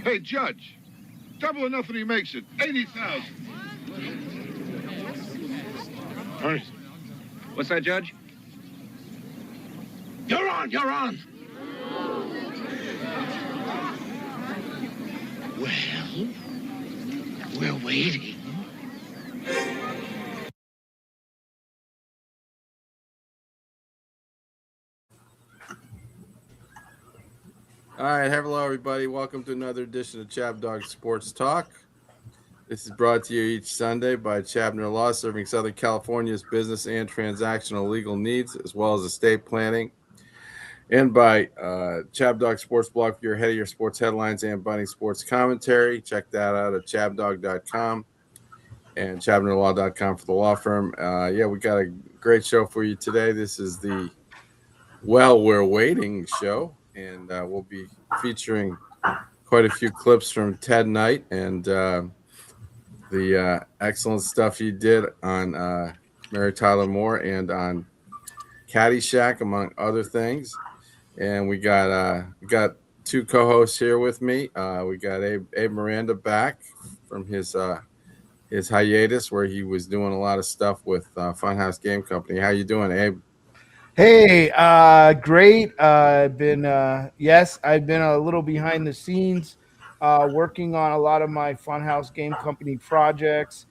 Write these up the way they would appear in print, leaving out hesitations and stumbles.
Hey, Judge, double or nothing he makes it. 80,000. All right. What's that, Judge? You're on. Well, we're waiting. All right, hello everybody. Welcome to another edition of Chab Dog Sports Talk. This is brought to you each Sunday by Chabner Law, serving Southern California's business and transactional legal needs, as well as estate planning, and by Chab Dog Sports Blog for your head of your sports headlines and bunny sports commentary. Check that out at chabdog.com and chabnerlaw.com for the law firm. We got a great show for you today. This is the we're waiting show. And we'll be featuring quite a few clips from Ted Knight and the excellent stuff he did on Mary Tyler Moore and on Caddyshack, among other things. And we got two co-hosts here with me. We got Abe Miranda back from his hiatus, where he was doing a lot of stuff with Funhouse Game Company. How you doing, Abe? Hey, great. I've been a little behind the scenes, working on a lot of my Funhouse Game Company projects.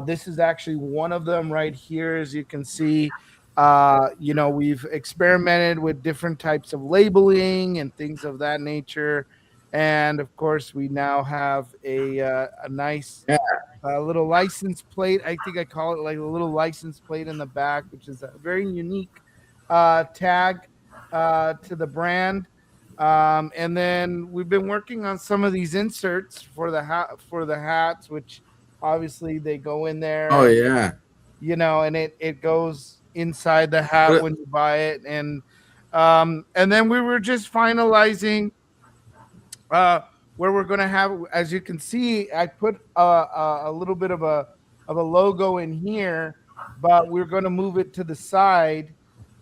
This is actually one of them right here, as you can see. We've experimented with different types of labeling and things of that nature, and of course, we now have a nice little license plate. I think I call it like a little license plate in the back, which is a very unique tag to the brand, and then we've been working on some of these inserts for the hats, which obviously they go in there. Oh yeah, and it goes inside the hat when you buy it, and then we were just finalizing where we're going to have, as you can see, I put a little bit of a logo in here, but we're going to move it to the side.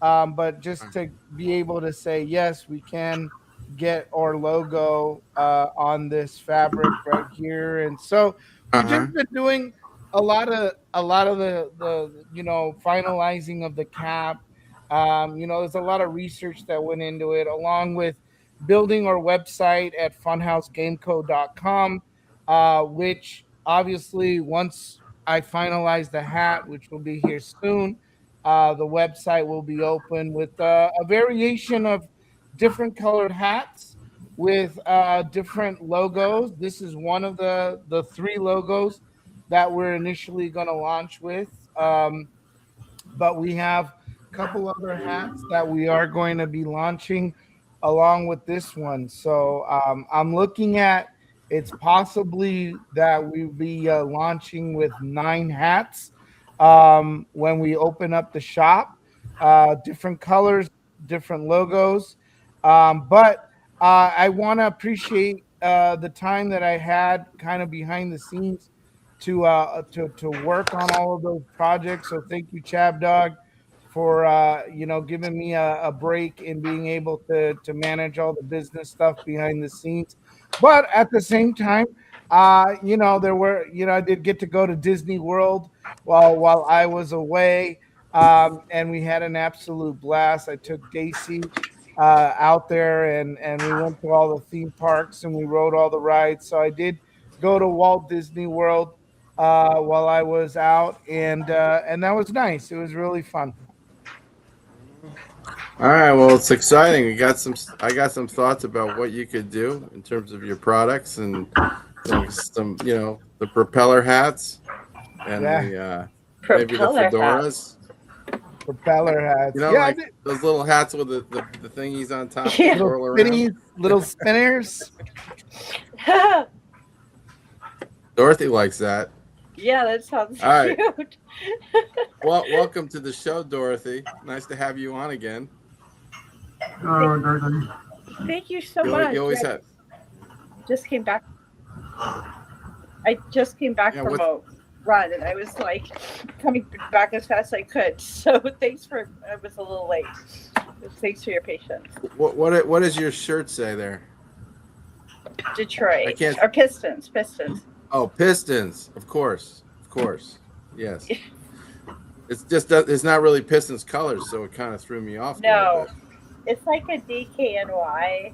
But just to be able to say, yes, we can get our logo on this fabric right here. And so we've just been doing a lot of the finalizing of the cap. There's a lot of research that went into it, along with building our website at funhousegameco.com, which obviously once I finalize the hat, which will be here soon, the website will be open with a variation of different colored hats with different logos. This is one of the three logos that we're initially going to launch with. But we have a couple other hats that we are going to be launching along with this one. So I'm looking at, it's possibly that we'll be launching with 9 hats. When we open up the shop, different colors, different logos. But I want to appreciate the time that I had kind of behind the scenes to work on all of those projects. So thank you, Chab Dog, for giving me a break in being able to manage all the business stuff behind the scenes. But at the same time, I did get to go to Disney World while I was away, and we had an absolute blast. I took Daisy out there, and we went to all the theme parks, and we rode all the rides. So I did go to Walt Disney World while I was out, and that was nice. It was really fun. All right, well, it's exciting. I got some thoughts about what you could do in terms of your products, and some the propeller hats and maybe the fedoras. Propeller hats. Those little hats with the thingies on top. Yeah. Little spinners. Dorothy likes that. Yeah, that sounds cute. All right. Well, welcome to the show, Dorothy. Nice to have you on again. Thank you so much. You always have. Just came back. I just came back from a run, and I was like coming back as fast as I could. So thanks for. I was a little late. Thanks for your patience. What does your shirt say there? Detroit. I can't. Or Pistons. Pistons. Oh, Pistons. Of course. Yes. It's just it's not really Pistons colors, so it kind of threw me off. No, it's like a DKNY.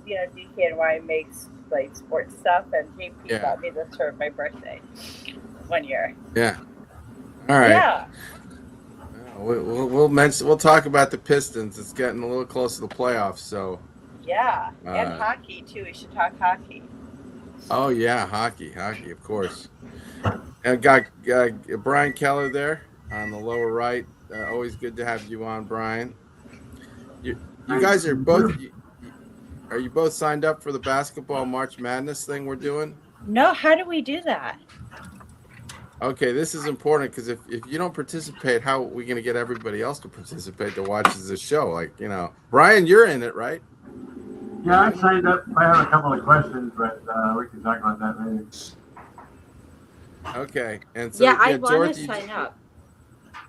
DKNY makes like sports stuff, and JP got me this for my birthday one year. Yeah. All right. Yeah. We'll talk about the Pistons. It's getting a little close to the playoffs, so. Yeah, and hockey too. We should talk hockey. Oh yeah, hockey, of course. And got Brian Keller there on the lower right. Always good to have you on, Brian. You guys are both. Are you both signed up for the basketball March Madness thing we're doing? No, how do we do that? Okay, this is important because if you don't participate, how are we going to get everybody else to participate to watch this show? Like, Brian, you're in it, right? Yeah, I signed up. I have a couple of questions, but we can talk about that later. Okay, and so I want to sign up.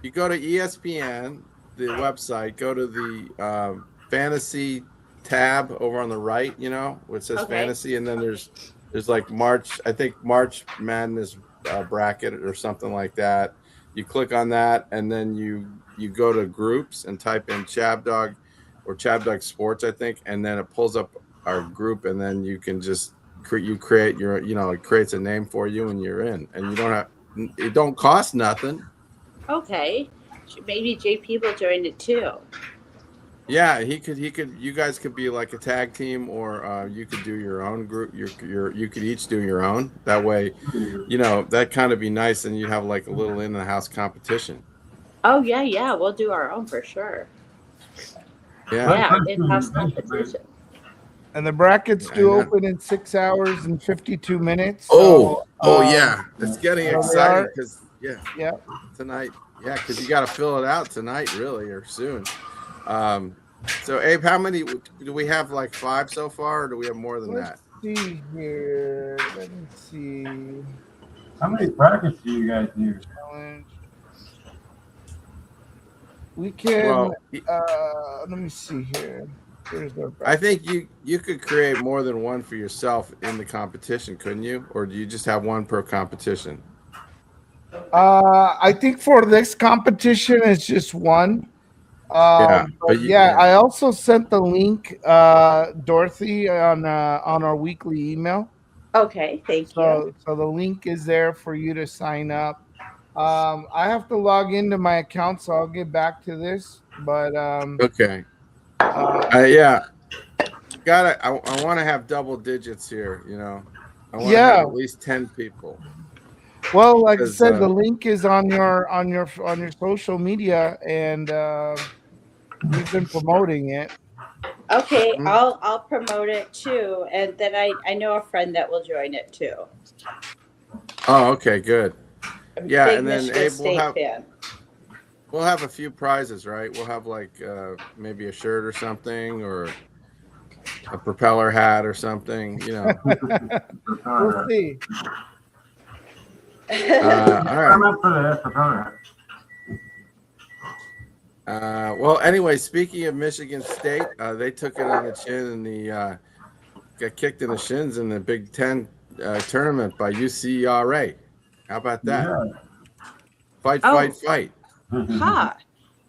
You go to ESPN, the website. Go to the fantasy tab over on the right. Where it says fantasy, and then there's like March Madness bracket or something like that. You click on that, and then you go to groups and type in Chabdog or Chabdog Sports, I think, and then it pulls up our group, and then you can just create your, it creates a name for you, and you're in, and it don't cost nothing. Okay, maybe JP will join it too. Yeah, he could. You guys could be like a tag team, or you could do your own group. You could each do your own. That way, that kind of be nice, and you'd have like a little in the house competition. Oh yeah, we'll do our own for sure. Yeah, in-house competition. And the brackets do open in 6 hours and 52 minutes. So, yeah, it's getting exciting because tonight, because you got to fill it out tonight, really, or soon. So Abe, how many do we have? Like 5 so far, or do we have more than that? Let's see here. Let me see. How many brackets do you guys do? We can. Let me see here. I think you could create more than one for yourself in the competition, couldn't you? Or do you just have one per competition? I think for this competition, it's just one. I also sent the link, Dorothy, on our weekly email. Okay, thank you. So the link is there for you to sign up. I have to log into my account, so I'll get back to this. But okay. I want to have double digits here. I want to have at least 10 people. Well, like I said, the link is on your social media, and we've been promoting it. Okay, I'll promote it too, and then I know a friend that will join it too. Oh, okay, good. Yeah, Big and then Michigan we'll have a few prizes, right? We'll have like maybe a shirt or something, or a propeller hat or something. We'll see. All right. I'm up for the propeller hat. Well, anyway, speaking of Michigan State, they took it on the chin and got kicked in the shins in the Big Ten tournament by UCLA. How about that? Yeah. Fight. Huh.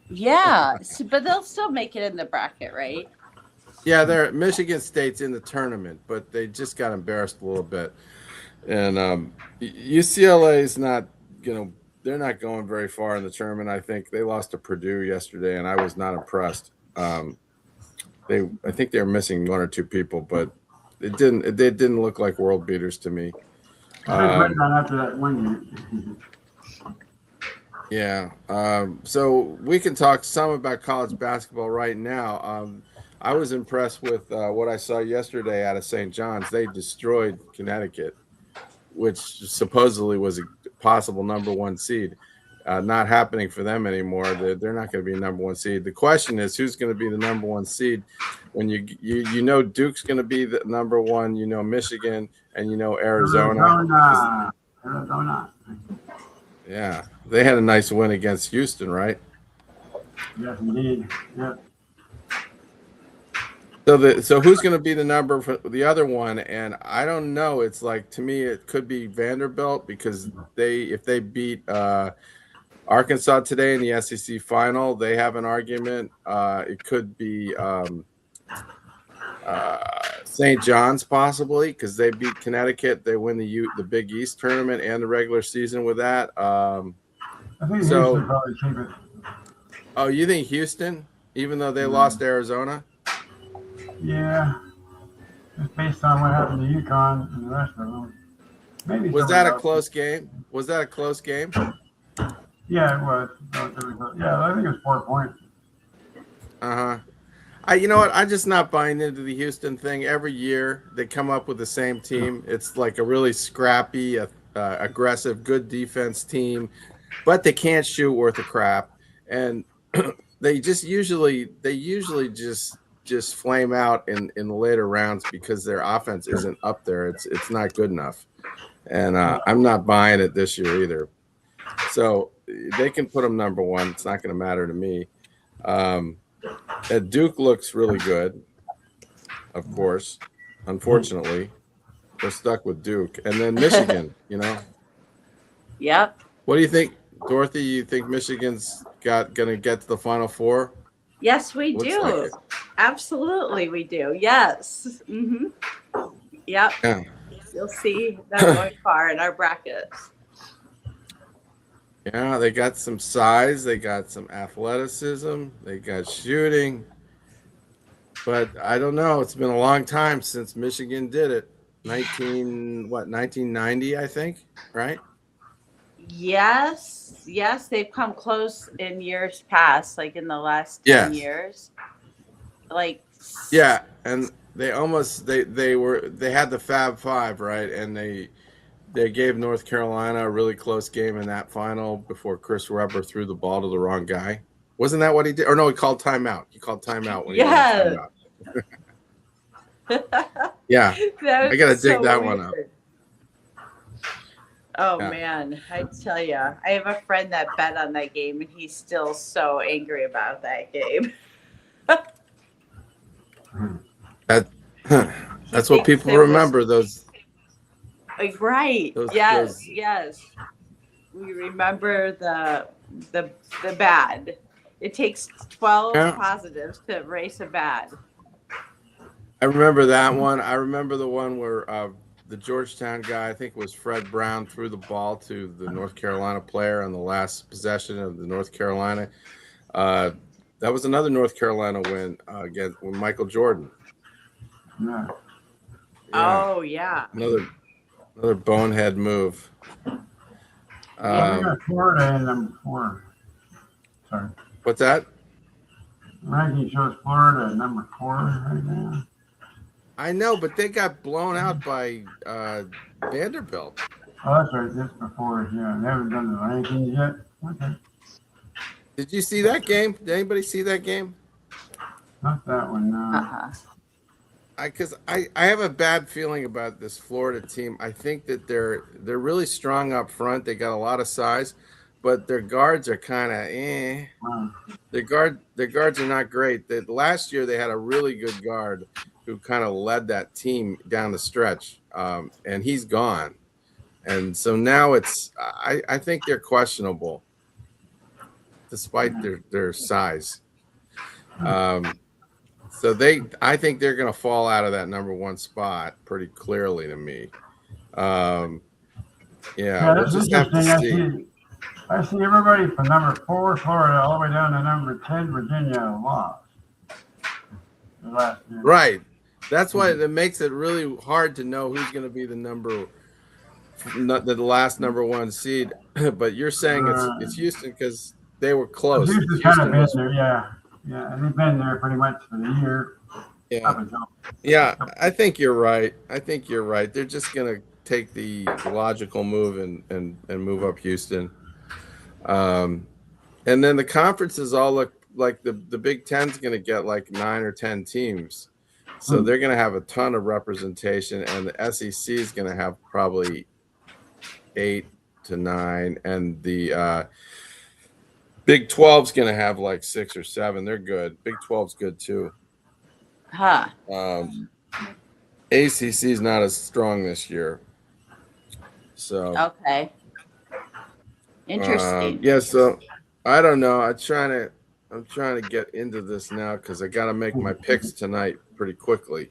Yeah, but they'll still make it in the bracket, right? Yeah, Michigan State's in the tournament, but they just got embarrassed a little bit. And UCLA is not, they're not going very far in the tournament. I think they lost to Purdue yesterday, and I was not impressed. I think they were missing 1 or 2 people, but it didn't look like world beaters to me. After that 1 year. Yeah. So we can talk some about college basketball right now. I was impressed with what I saw yesterday out of St. John's. They destroyed Connecticut, which supposedly was a possible number 1 seed. Not happening for them anymore. They're not going to be a number 1 seed. The question is, who's going to be the number 1 seed when you know Duke's going to be the number 1, Michigan, and Arizona. Arizona. Yeah, they had a nice win against Houston, right? Yes, indeed. Yeah. So who's going to be the number for the other one? And I don't know. It's like, to me, it could be Vanderbilt, because if they beat Arkansas today in the SEC final, they have an argument. It could be St. John's possibly, because they beat Connecticut. They win the Big East tournament and the regular season with that. I think Houston probably keep it. Oh, you think Houston, even though they lost to Arizona? Yeah, just based on what happened to UConn and the rest of them. Maybe Was that a close game? Was that a close game? Yeah, it was. Yeah, I think it was 4 points. You know what? I'm just not buying into the Houston thing. Every year they come up with the same team. It's like a really scrappy, aggressive, good defense team, but they can't shoot worth a crap, and they usually just flame out in the later rounds because their offense isn't up there. It's not good enough, and I'm not buying it this year either. So they can put them number one. It's not going to matter to me. Duke looks really good, of course. Unfortunately, we're stuck with Duke, and then Michigan. Yep. What do you think, Dorothy? You think Michigan's going to get to the Final Four? Yes, we do. Like Absolutely, we do. Yes. Mm-hmm. Yep. Yeah. You'll see them going far in our brackets. Yeah, they got some size, they got some athleticism, they got shooting. But I don't know. It's been a long time since Michigan did it. 1990, I think, right? Yes, they've come close in years past, like in the last 10 years. Like, yeah, and they almost they had the Fab Five, right? And they gave North Carolina a really close game in that final before Chris Webber threw the ball to the wrong guy. Wasn't that what he did? Or no, he called timeout. He called timeout when he went timeout. Yeah, I gotta dig that one up. Oh yeah. Man, I tell you, I have a friend that bet on that game, and he's still so angry about that game. That's what people remember. Those. Right. Yes. We remember the bad. It takes 12 positives to erase a bad. I remember that one. I remember the one where the Georgetown guy, I think it was Fred Brown, threw the ball to the North Carolina player on the last possession of the North Carolina. That was another North Carolina win against Michael Jordan. Yeah. Oh yeah. Another bonehead move. We got Florida in number 4. Sorry. What's that? Ranking shows Florida at number 4 right now. I know, but they got blown out by Vanderbilt. Oh, that's right. Just before, yeah. They haven't done the rankings yet. Okay. Did you see that game? Did anybody see that game? Not that one, no. Because I have a bad feeling about this Florida team. I think that they're really strong up front. They got a lot of size, but their guards are kind of Wow. Their guards are not great. Last year they had a really good guard who kind of led that team down the stretch, and he's gone. And so now I think they're questionable, despite their size. So I think they're going to fall out of that number 1 spot pretty clearly to me. We'll just have to see. I see everybody from number 4, Florida, all the way down to number 10, Virginia, lost. Last year. Right. That's why it makes it really hard to know who's going to be the last number 1 seed. But you're saying it's Houston because they were close. Houston's kind of been there, yeah. Yeah, and they've been there pretty much for the year. Yeah, I think you're right. They're just going to take the logical move and move up Houston. And then the conferences all look like the Big Ten's going to get like 9 or 10 teams. So they're going to have a ton of representation, and the SEC is going to have probably 8 to 9, and the Big 12's going to have like 6 or 7. They're good. Big 12's good too. Huh. ACC is not as strong this year. So Okay. Interesting. yeah, so I don't know. I'm trying to get into this now because I got to make my picks tonight pretty quickly.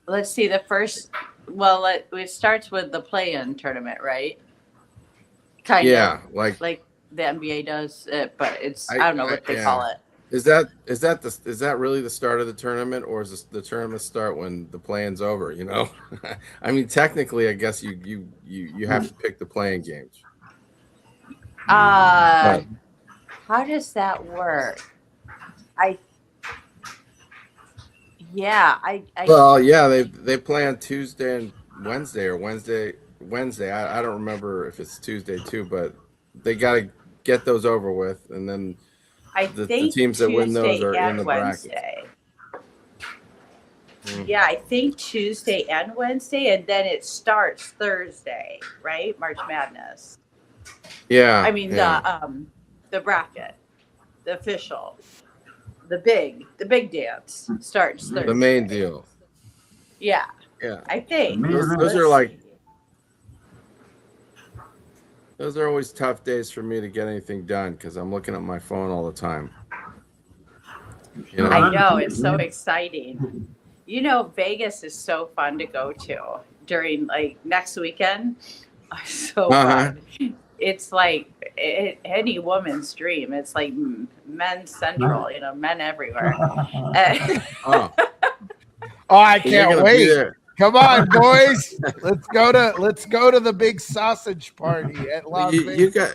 Let's see the first. Well, it starts with the play-in tournament, right? Kind of. like the NBA does it, but it's I don't know what they call it. Is that really the start of the tournament, or is the tournament start when the play-in's over? I mean, technically, I guess you have to pick the play-in games. How does that work? They play on Tuesday and Wednesday, or Wednesday. I don't remember if it's Tuesday too, but they got to get those over with, and then the teams that win those are in the bracket. Yeah, I think Tuesday and Wednesday, and then it starts Thursday, right? March Madness. Yeah. I mean the bracket, the official, the big dance starts Thursday. The main deal. Yeah. Yeah. I think those are always tough days for me to get anything done because I'm looking at my phone all the time. I know, it's so exciting. Vegas is so fun to go to during next weekend. So fun. It's like any woman's dream. It's like men's central, men everywhere. Oh, I can't wait. Come on, boys. Let's go to the big sausage party at Las Vegas.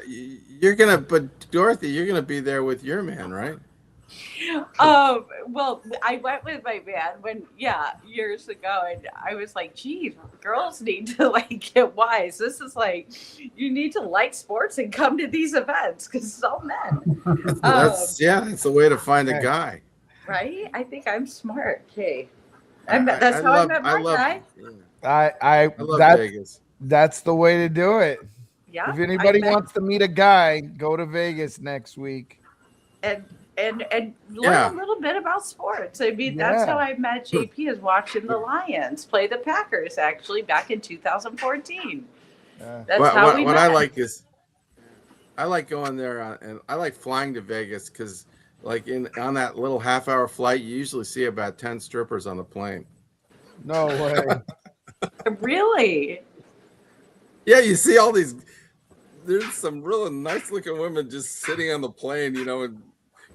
But Dorothy, you're gonna be there with your man, right? Well, I went with my man years ago, and I was like, geez, girls need to get wise. This is you need to like sports and come to these events because it's all men. That's the way to find a guy. Right? I think I'm smart. Okay. That's how I met my guy. I love Vegas. That's the way to do it. Yeah. If anybody wants to meet a guy, go to Vegas next week. And learn a little bit about sports. I mean, that's how I met JP, is watching the Lions play the Packers actually back in 2014. That's how we met. I like is I like going there and I like flying to Vegas because on that little half-hour flight, you usually see about 10 strippers on the plane. No way. Really? Yeah, you see all these. There's some really nice-looking women just sitting on the plane, and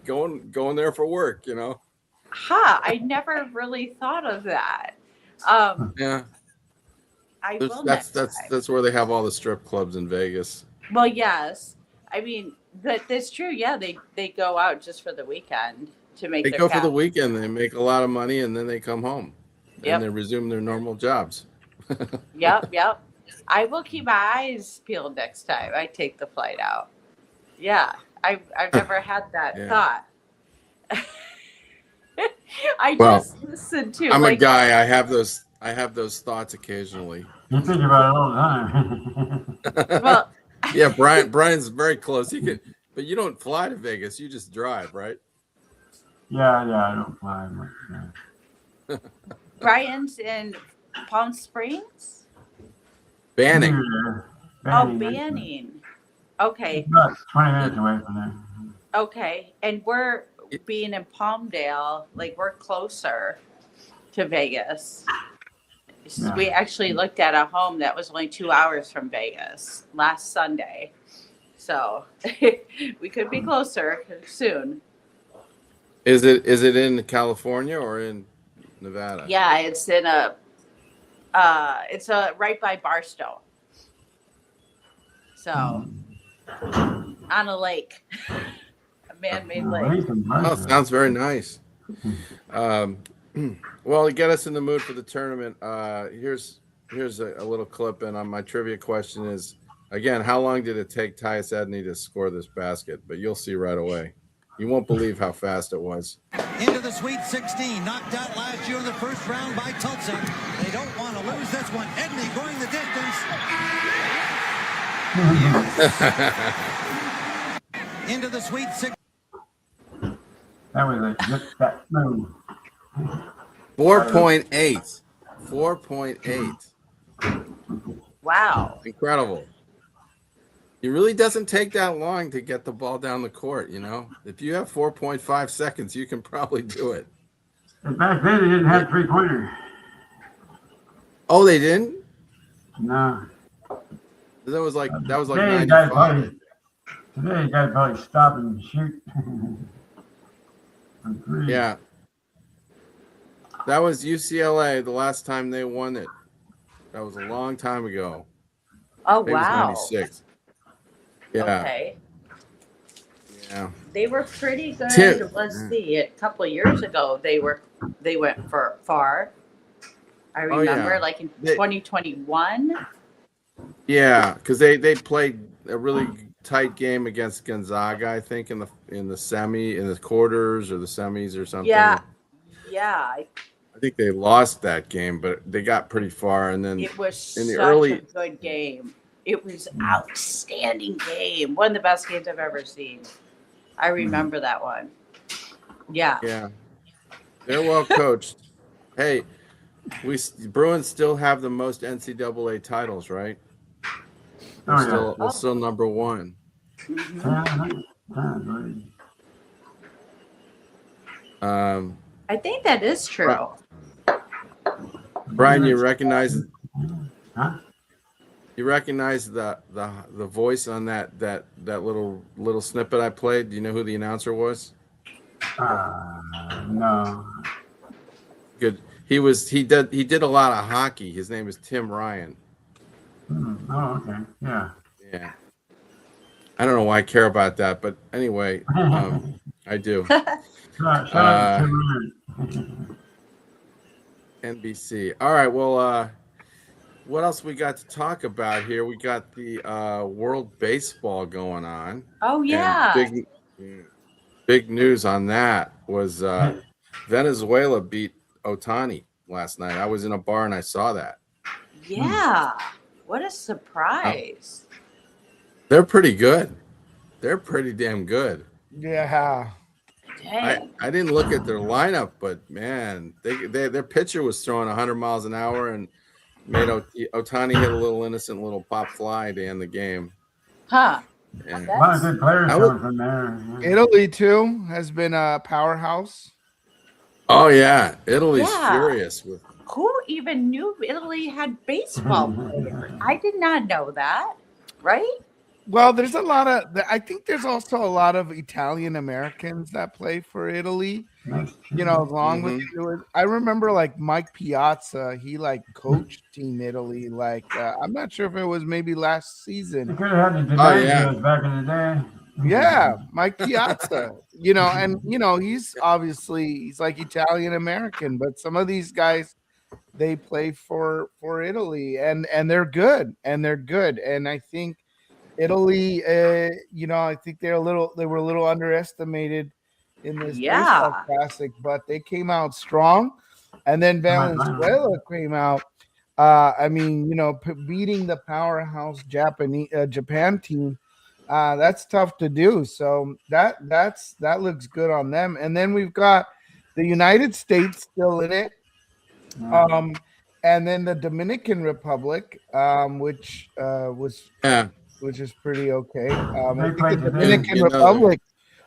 going there for work, I never really thought of that. Yeah. I will. That's where they have all the strip clubs in Vegas. Well, yes. I mean, that's true. Yeah, they go out just for the weekend to make. They go for the weekend. They make a lot of money, and then they come home. And they resume their normal jobs. Yep. I will keep my eyes peeled next time I take the flight out. Yeah, I've never had that thought. Just listened to. I'm a guy. I have those thoughts occasionally. You think about it all the time. Well. Yeah, Brian's very close. But you don't fly to Vegas. You just drive, right? Yeah, I don't fly much. Yeah. Brian's in Palm Springs? Banning. Banning. Okay. About 20 minutes away from there. Okay. And we're being in Palmdale, we're closer to Vegas. Yeah. We actually looked at a home that was only 2 hours from Vegas last Sunday. So we could be closer soon. Is it in California or in Nevada? Yeah, it's in right by Barstow. So on a lake, a man-made lake. Oh, sounds very nice. Well, to get us in the mood for the tournament, here's a little clip, and my trivia question is, again, how long did it take Tyus Edney to score this basket? But you'll see right away. You won't believe how fast it was. Into the Sweet 16, knocked out last year in the first round by Tulsa. They don't want to lose this one. Edney going the distance. Into the Sweet 16. That was just that move. 4.8. 4.8. Wow. Incredible. It really doesn't take that long to get the ball down the court, you know. If you have 4.5 seconds, you can probably do it. And back then, they didn't have three-pointer. Oh, they didn't? No. That was like Today, you 95. today, you got to probably stop and shoot. From three. Yeah. That was UCLA the last time they won it. That was a long time ago. Oh, Maybe it was wow. 96. Yeah. Okay. Yeah. They were pretty good. Tim- Let's see. A couple of years ago, they went for far. I Oh, remember, yeah. like in They- 2021. Yeah, because they played a really tight game against Gonzaga, I think, in the quarters or the semis or something. Yeah. I think they lost that game, but they got pretty far. And then It was in the such early- a good game. It was outstanding game. One of the best games I've ever seen. I remember that one. Yeah. yeah, they're well coached. Hey, Bruins still have the most NCAA titles, right? Oh, yeah. We're still number one. I think that is true. Brian, you recognize Huh? You recognize the voice on that little snippet I played? Do you know who the announcer was? No. Good. He did a lot of hockey. His name is Tim Ryan. Oh, okay. Yeah. Yeah. I don't know why I care about that, but anyway, I do. Shout out to Tim Ryan. NBC. All right. Well, what else we got to talk about here? We got the World Baseball going on. Oh, And yeah. big news on that was Venezuela beat Ohtani last night. I was in a bar and I saw that. Yeah. What a surprise. They're pretty good. They're pretty damn good. Yeah. Dang. I didn't look at their lineup, but man, their pitcher was throwing 100 miles an hour and made Ohtani hit a little innocent little pop fly to end the game. Huh. And A lot of good players I would- coming from there. Yeah. Italy too has been a powerhouse. oh yeah, Italy's Yeah. furious with. Who even knew Italy had baseball players? I did not know that. Right? Well, there's a lot of. I think there's also a lot of Italian Americans that play for Italy. You know, along with I remember like Mike Piazza. He like coached Team Italy. Like I'm not sure if it was maybe last You season. could have had the yeah. DiMaggio's back in the day. Yeah, Mike Piazza. You know, and you know he's like Italian American, but some of these guys they play for Italy, and they're good, and I think Italy, you know, I think they were a little underestimated in this baseball classic, but they came out strong, and then Venezuela came out. I mean, you know, beating the powerhouse Japan team, that's tough to do. So that looks good on them. And then we've got the United States still in it. And then the Dominican Republic, which is pretty okay. I think the Dominican Republic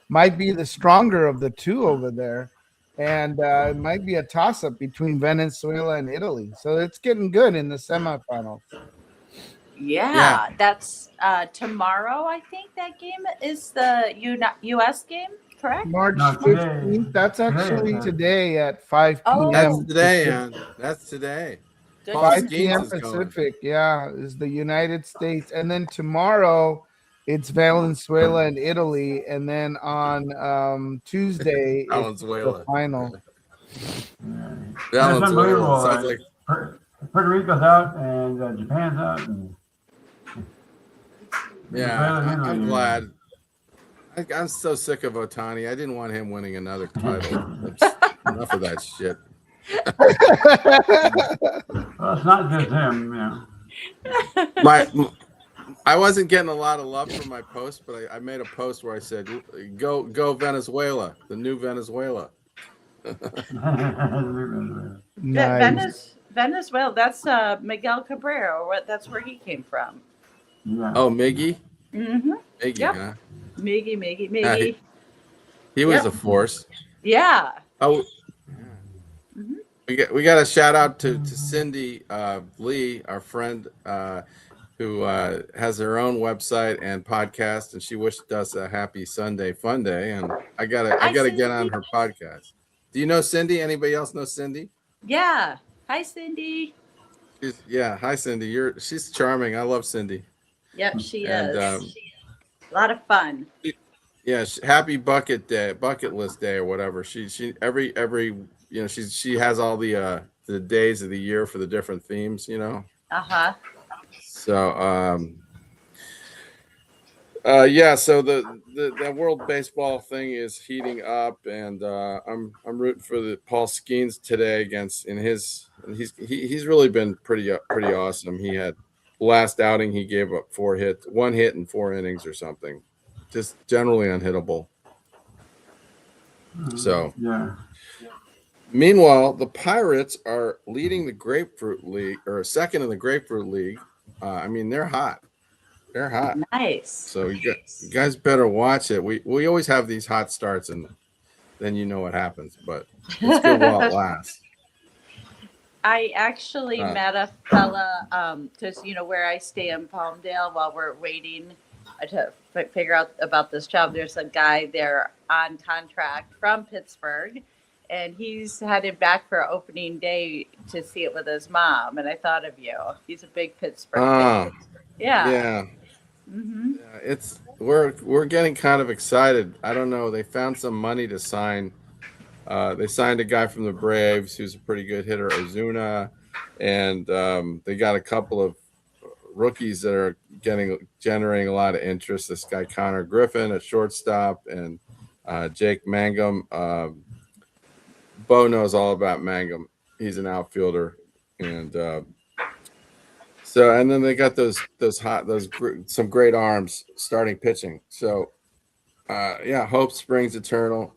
might be the stronger of the two over there, and it might be a toss-up between Venezuela and Italy. So it's getting good in the semifinals. Yeah. That's tomorrow. I think that game is the U.S. game, correct? March No, today. 15th. That's actually Today. today at 5 Oh. p.m. That's today. That's today. Good. Paul 5 Skeens p.m. is going. Pacific, yeah, is the United States, and then tomorrow it's Venezuela and Italy, and then on Tuesday it's Venezuela. the final. That's Venezuela. unbelievable. Sounds like Puerto Rico's out and Japan's out. And yeah. Venezuela, I'm Italy. glad. I'm so sick of Ohtani. I didn't want him winning another title. Enough of that shit. Well, it's not just him, you know. I wasn't getting a lot of love for my post, but I made a post where I said, "Go Venezuela, the new Venezuela." Nice. Venezuela. That's Miguel Cabrera. Or what? That's where he came from. Yeah. Oh, Miggy? Mm-hmm. Miggy, Yep. huh? Miggy. He was Yep. a force. Yeah. Oh, Mm-hmm. we got a shout out to Cindy Lee, our friend, who has her own website and podcast, and she wished us a happy Sunday fun day. And I gotta get on her podcast. Do you know Cindy? Anybody else know Cindy? Yeah. Hi, Cindy. Hi Cindy. She's charming. I love Cindy. Yep, she And, is. A lot of fun. Yeah, happy bucket list day or whatever. She every she has all the days of the year for the different themes. Uh-huh. So so the World Baseball thing is heating up, and I'm rooting for the Paul Skeens today he's really been pretty awesome. He had last outing he gave up 1 hit in 4 innings or something, just generally unhittable. So Yeah. meanwhile, the Pirates are leading the Grapefruit League, or second in the Grapefruit League. They're hot. They're hot. Nice. So you guys better watch it. We always have these hot starts, and then you know what happens. But it's good while it lasts. I actually met a fella, because where I stay in Palmdale while we're waiting to figure out about this job. There's a guy there on contract from Pittsburgh, and he's headed back for opening day to see it with his mom. And I thought of you. He's a big Pittsburgh fan. Yeah. Yeah. Mm-hmm. Yeah, we're getting kind of excited. I don't know. They found some money to sign. They signed a guy from the Braves who's a pretty good hitter, Ozuna, and they got a couple of rookies that are generating a lot of interest. This guy Connor Griffin at shortstop, and Jake Mangum. Bo knows all about Mangum. He's an outfielder, and and then they got some great arms starting pitching. So hope springs eternal.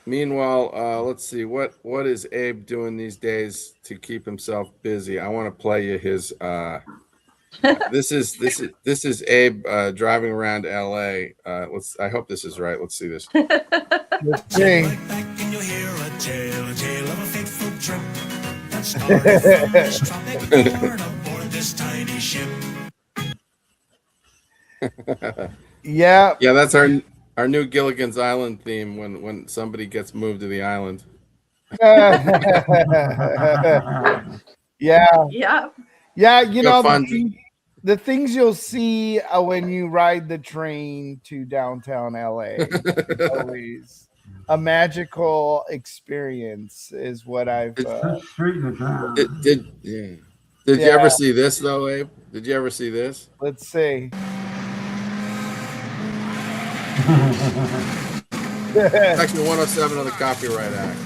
Meanwhile, let's see what is Abe doing these days to keep himself busy. I want to play you his. This is Abe driving around LA. I hope this is right. Let's see this. Let's see. Back and you'll hear a tale of a fateful trip that started from this tropic port aboard this tiny ship. Yeah. Yeah, that's our new Gilligan's Island theme when somebody gets moved to the island. Yeah. Yeah. Yeah, the things you'll see when you ride the train to downtown LA. Always a magical experience is what I've Street in the town. Did you ever see this though, Abe? Did you ever see this? Let's see. Section 107 of the Copyright Act.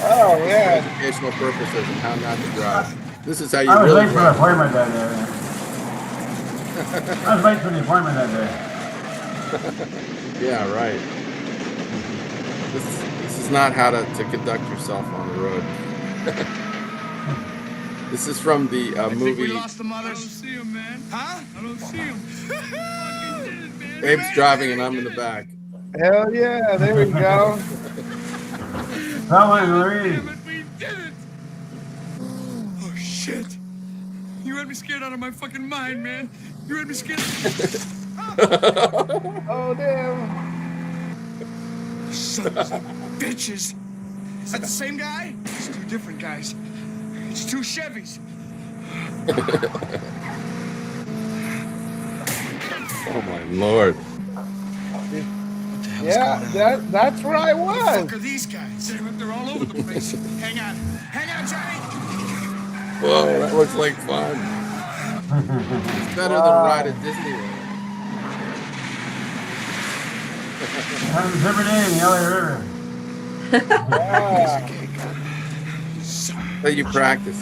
Oh yeah. Educational purposes and how not to drive. This is how you I was really late for the appointment that day. I was late for the appointment that day. Yeah, right. This is not how to conduct yourself on the road. This is from the movie. We lost the mother. I don't see him, man. Huh? I don't see him. Abe's driving and I'm in the back. Hell yeah, there we go. Someone Louise. We did it. Oh shit! You had me scared out of my fucking mind, man. You had me scared. Oh damn. Sons of bitches. Is that the same guy? It's 2 different guys. It's 2 Chevys. Oh my lord. Yeah, that's where I What the fuck was. are these guys? They're all over the place. Hang on, Johnny. Whoa, that looks like fun. It's better than a ride at Disneyland. Happens every day in the LA River. Yeah. But you practice.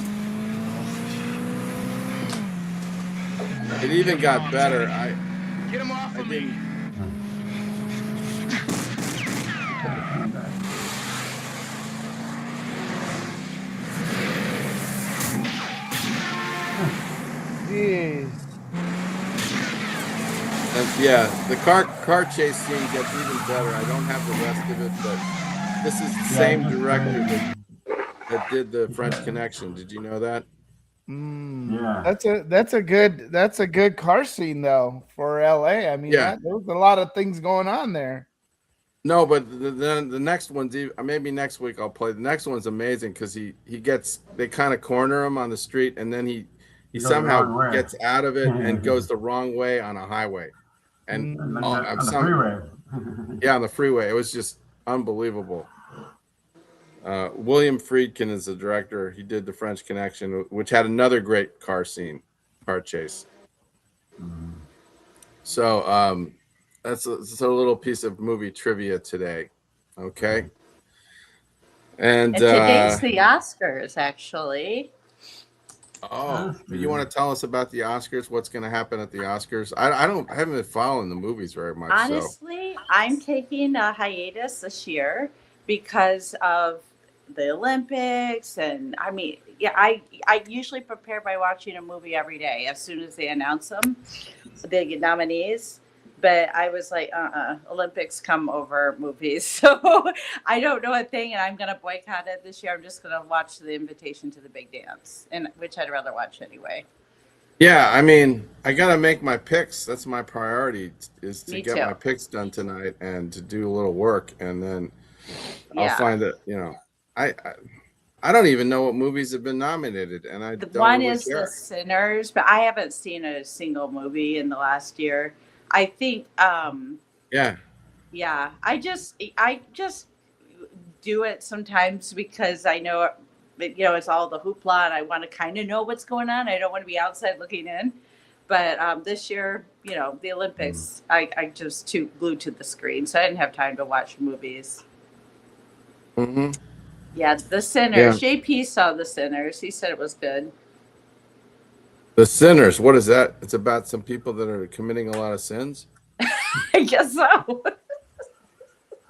It even got better. Get him off of me. Jeez. And yeah, the car chase scene gets even better. I don't have the rest of it, but this is the same director that did the French Connection. Did you know that? Yeah. That's a good car scene though for LA. I mean, Yeah. there was a lot of things going on there. No, but the next one's maybe next week I'll play. The next one's amazing because they kind of corner him on the street, and then he somehow gets out of it and goes the wrong way on a highway, and on the freeway. Yeah, on the freeway. It was just unbelievable. William Friedkin is the director. He did the French Connection, which had another great car chase. So that's a little piece of movie trivia today. Okay. And today's the Oscars, actually. Oh, you want to tell us about the Oscars? What's going to happen at the Oscars? I haven't been following the movies very much. Honestly, I'm taking a hiatus this year because of the Olympics, and I mean, yeah, I usually prepare by watching a movie every day as soon as they announce them, the nominees. But I was like, Olympics come over movies. So I don't know a thing, and I'm going to boycott it this year. I'm just going to watch The Invitation to the Big Dance, which I'd rather watch anyway. Yeah, I mean, I got to make my picks. That's my priority, is to get my picks done tonight and to do a little work. And then I'll find that, I don't even know what movies have been nominated. And I don't one really is care. The Sinners, but I haven't seen a single movie in the last year. I think, yeah, I just do it sometimes because I know, it's all the hoopla and I want to kind of know what's going on. I don't want to be outside looking in, but this year, the Olympics, I just too glued to the screen, so I didn't have time to watch movies. Mm-hmm. Yeah, The Sinners. Yeah. JP saw The Sinners. He said it was good. The Sinners. What is that? It's about some people that are committing a lot of sins. I guess so.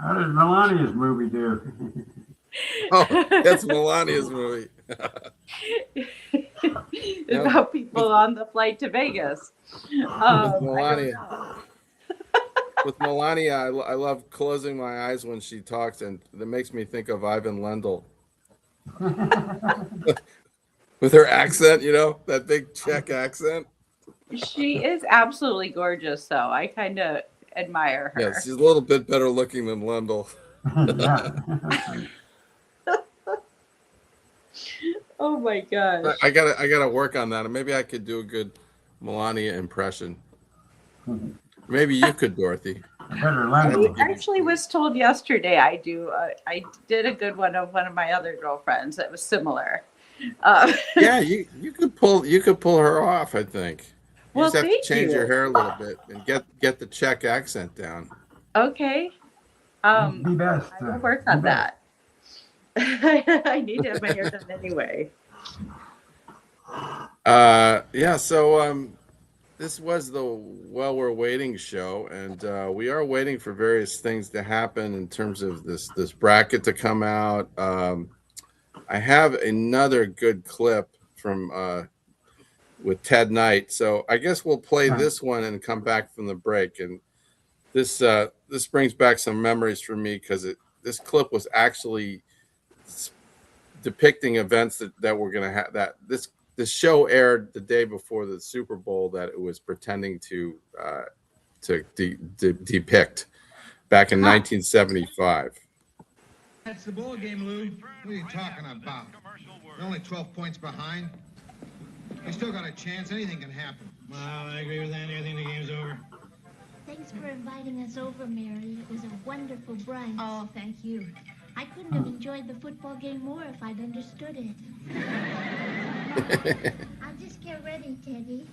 How did Melania's movie do? Oh, that's Melania's movie. About people on the flight to Vegas. With Melania, I love closing my eyes when she talks, and that makes me think of Ivan Lendl. With her accent, that big Czech accent. She is absolutely gorgeous, though. I kind of admire her. Yeah, she's a little bit better looking than Lendl. Oh my gosh. I gotta work on that. Maybe I could do a good Melania impression. Maybe you could, Dorothy. I actually was told yesterday I did a good one of one of my other girlfriends that was similar. Yeah, you could pull her off, I think. You Well, just have to thank change you. your hair a little bit and get the Czech accent down. Okay. Be best. I will work on that. I need to have my hair done anyway. Yeah, so this was the While We're Waiting show, and we are waiting for various things to happen in terms of this bracket to come out. I have another good clip from with Ted Knight, so I guess we'll play this one and come back from the break. And this brings back some memories for me because this clip was actually depicting events that we're going to have. That this show aired the day before the Super Bowl that it was pretending to depict back in 1975. That's the ball game, Lou. What are you talking about? They're only 12 points behind. We still got a chance. Anything can happen. Well, I agree with Andy. I think the game's over. Thanks for inviting us over, Mary. It was a wonderful brunch. Oh, thank you. I couldn't have enjoyed the football game more if I'd understood it. I'll just get ready, Teddy.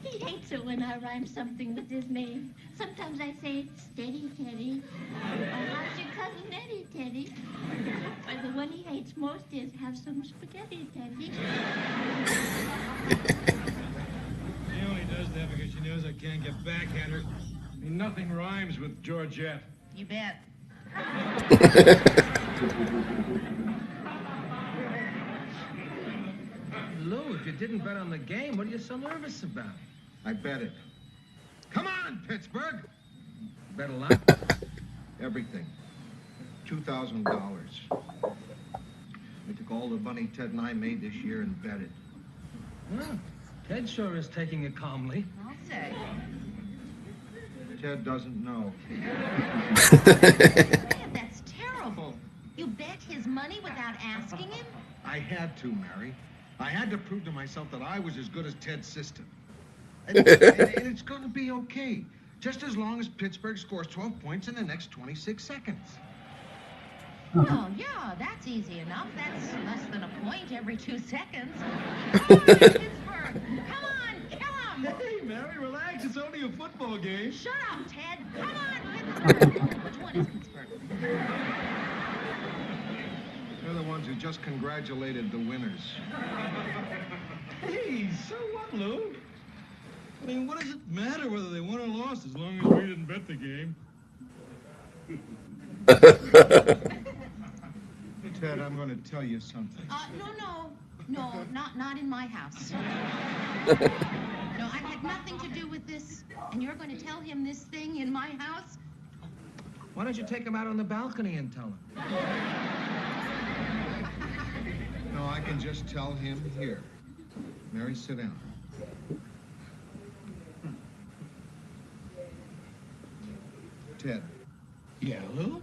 He hates it when I rhyme something with his name. Sometimes I say, steady, Teddy. Or how's your cousin Eddie, Teddy? But the one he hates most is have some spaghetti, Teddy. She only does that because she knows I can't get back at her. I mean, nothing rhymes with Georgette. You bet. Louis. if you didn't bet on the game, what are you so nervous about? I bet it. Come on, Pittsburgh! Bet a lot? Everything. $2,000. We took all the money Ted and I made this year and bet it. Well, Ted sure is taking it calmly. I'll say. Ted doesn't know. Ted, that's terrible. You bet his money without asking him? I had to, Mary. I had to prove to myself that I was as good as Ted's sister. And it's going to be okay. Just as long as Pittsburgh scores 12 points in the next 26 seconds. Oh, yeah, that's easy enough. That's less than a point every 2 seconds. Come on, Pittsburgh! Come on, kill him! Hey, Mary, relax. It's only a football game. Shut up, Ted! Come on, Pittsburgh! Which one is Pittsburgh? They're the ones who just congratulated the winners. Hey, so what, Lou? I mean, what does it matter whether they won or lost as long as we didn't bet the game? Ted, I'm going to tell you something. No, not in my house. No, I've had nothing to do with this, and you're going to tell him this thing in my house? Why don't you take him out on the balcony and tell him? No, I can just tell him here. Mary, sit down. Ted. Yeah, Lou?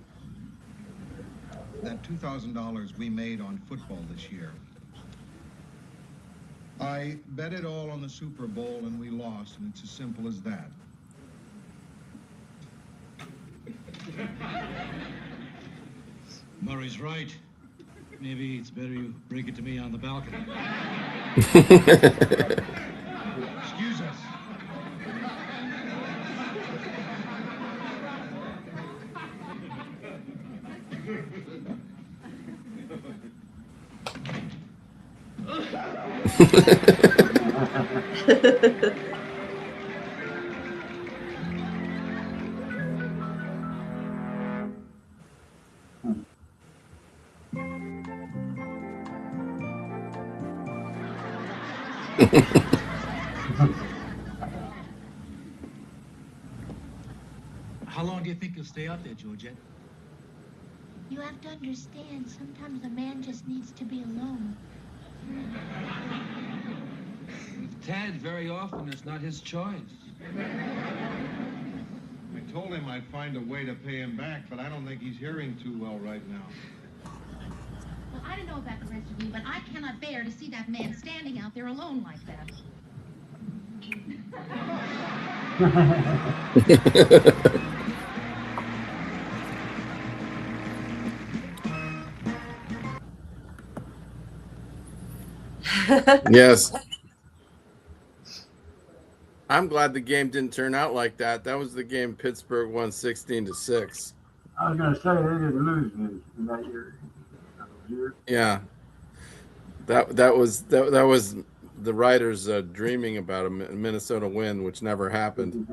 That $2,000 we made on football this year. I bet it all on the Super Bowl and we lost, and it's as simple as that. Murray's right. Maybe it's better you break it to me on the balcony. Excuse us. How long do you think you'll stay out there, Georgette? You have to understand, sometimes a man just needs to be alone. With Ted, very often it's not his choice. I told him I'd find a way to pay him back, but I don't think he's hearing too well right now. Well, I don't know about the rest of you, but I cannot bear to see that man standing out there alone like that. Yes. I'm glad the game didn't turn out like that. That was the game Pittsburgh won 16-6. I was going to say they didn't lose in that year. Yeah. That was the writers dreaming about a Minnesota win, which never happened.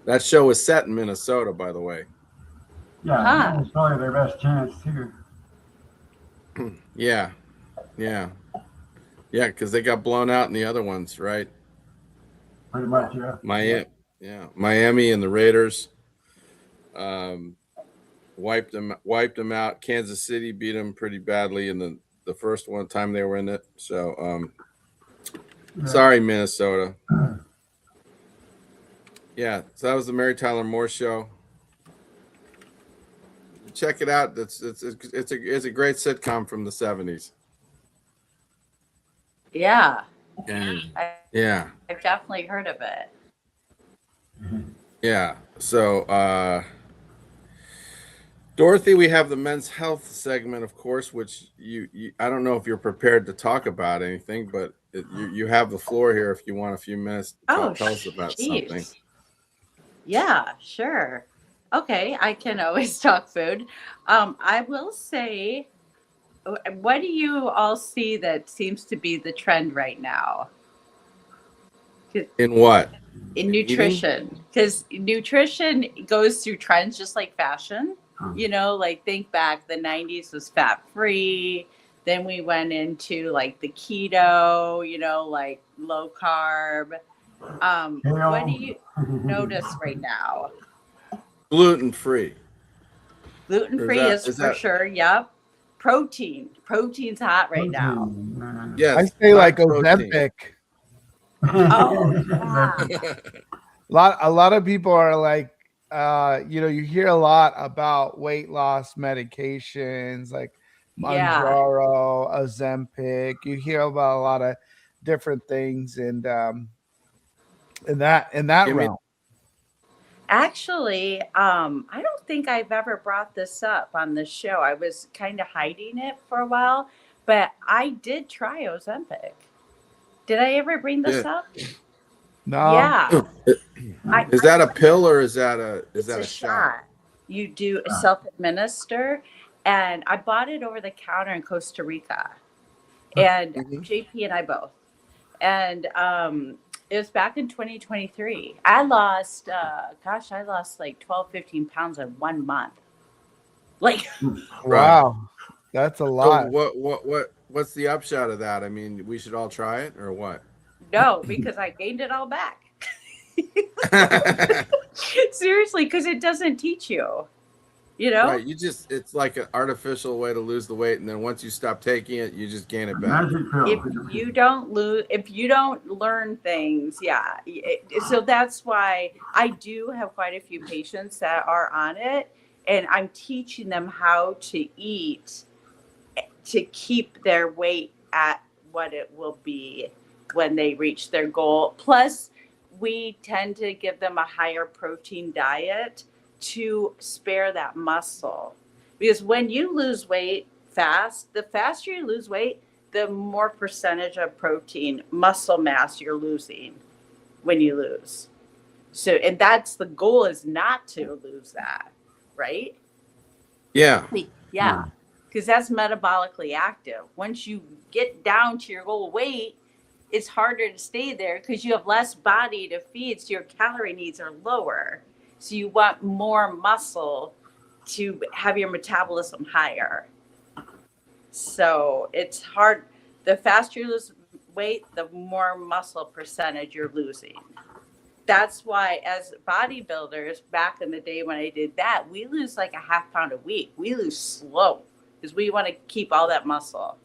That show was set in Minnesota, by the way. Yeah, that was probably their best chance too. Yeah, because they got blown out in the other ones, right? Pretty much, yeah. Miami and the Raiders wiped them out. Kansas City beat them pretty badly in the first one time they were in it. So, sorry, Minnesota. Yeah, so that was the Mary Tyler Moore Show. Check it out. It's a great sitcom from the 70s. Yeah. Yeah. I've definitely heard of it. Yeah. So, Dorothy, we have the men's health segment, of course, which you I don't know if you're prepared to talk about anything, but you have the floor here if you want a few minutes to tell us about something. Yeah, sure. Okay, I can always talk food. I will say, what do you all see that seems to be the trend right now? In what? In nutrition. Because nutrition goes through trends just like fashion. You know, like think back, the 90s was fat free, Then we went into like the keto, you know, like low carb. What do you notice right now? Gluten free. Gluten free is for sure. Yep. Protein's hot right now. Yes. I say like Ozempic. Oh, yeah. A lot of people are like, you know, you hear a lot about weight loss medications like Mounjaro, Ozempic. You hear about a lot of different things, and in that realm. Actually, I don't think I've ever brought this up on the show. I was kind of hiding it for a while, but I did try Ozempic. Did I ever bring this up? No. Yeah. Is that a pill or is that a shot? You do self-administer, and I bought it over the counter in Costa Rica, and JP and I both, and it was back in 2023. I lost like 12, 15 pounds in 1 month. Like, wow, that's a lot. So what's the upshot of that? I mean, we should all try it or what? No, because I gained it all back. Seriously, because it doesn't teach you, you know? Right, it's like an artificial way to lose the weight, and then once you stop taking it, you just gain it back. If you don't learn things, so that's why I do have quite a few patients that are on it, and I'm teaching them how to eat to keep their weight at what it will be when they reach their goal. Plus, we tend to give them a higher protein diet to spare that muscle. Because when you lose weight fast, the faster you lose weight, the more percentage of protein, muscle mass you're losing when you lose. So, and that's the goal, is not to lose that, right? Yeah. Yeah. Because that's metabolically active. Once you get down to your goal weight, it's harder to stay there because you have less body to feed, so your calorie needs are lower. So you want more muscle to have your metabolism higher. So it's hard. The faster you lose weight, the more muscle percentage you're losing. That's why, as bodybuilders, back in the day when I did that, we lose like a half pound a week. We lose slow because we want to keep all that muscle.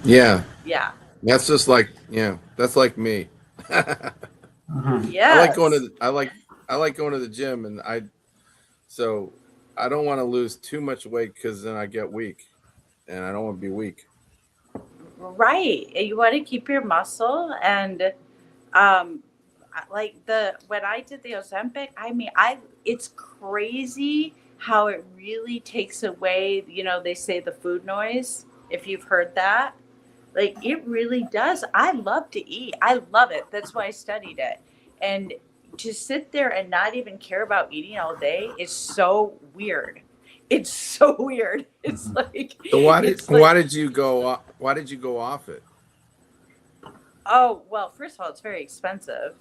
Yeah. Yeah. That's just like, that's like me. Yeah. I like going to the gym, and I don't want to lose too much weight because then I get weak, and I don't want to be weak. Right. You want to keep your muscle, and like when I did the Ozempic, I mean, it's crazy how it really takes away, you know, they say the food noise, if you've heard that. Like, it really does. I love to eat. I love it. That's why I studied it. And to sit there and not even care about eating all day is so weird. It's so weird. It's like. So why did you go off it? Oh, well, first of all, it's very expensive.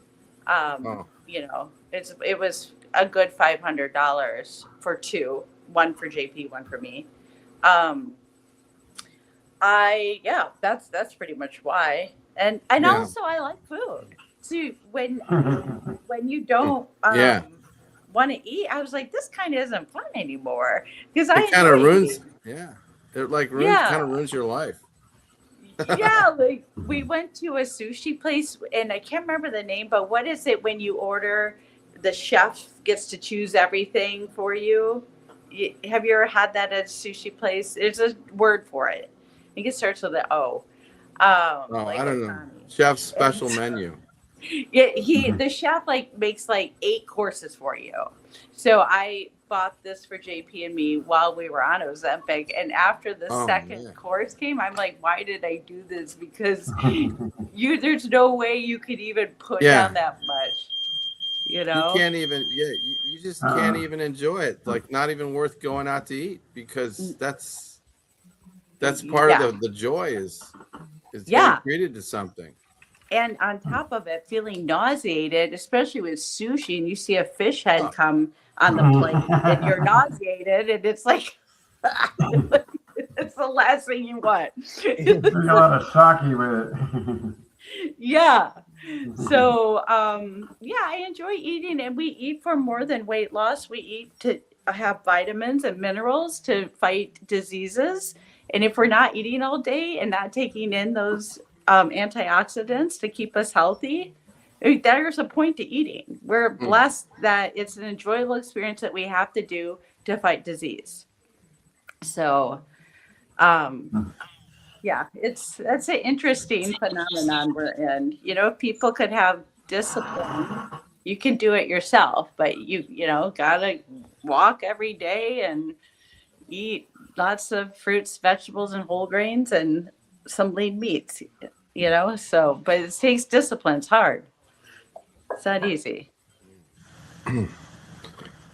You know, it was a good $500 for two, one for JP, one for me. That's pretty much why. And also I like food. So when you don't want to eat, I was like, this kind of isn't fun anymore, because it kind of ruins. Yeah, it kind of ruins your life. Yeah, like we went to a sushi place, and I can't remember the name, but what is it when you order, the chef gets to choose everything for you? Have you ever had that at a sushi place? There's a word for it. I think it starts with an O. I don't know. Chef's special menu. Yeah, the chef makes 8 courses for you. So I bought this for JP and me while we were on Ozempic, and after the second course came, I'm like, why did I do this? Because there's no way you could even put down that much. You know, you can't even. You just can't even enjoy it. Like, not even worth going out to eat, because that's part of the joy is getting treated to something. And on top of it, feeling nauseated, especially with sushi, and you see a fish head come on the plate, and you're nauseated, and it's like, last thing you want. Drink a lot of sake with it. Yeah. So, yeah, I enjoy eating, and we eat for more than weight loss. We eat to have vitamins and minerals to fight diseases. And if we're not eating all day and not taking in those antioxidants to keep us healthy, there's a point to eating. We're blessed that it's an enjoyable experience that we have to do to fight disease. So, yeah, that's an interesting phenomenon we're in. You know, if people could have discipline, you can do it yourself, but you know, gotta walk every day and eat lots of fruits, vegetables, and whole grains and some lean meats, you know, so, but it takes discipline. It's hard. It's not easy.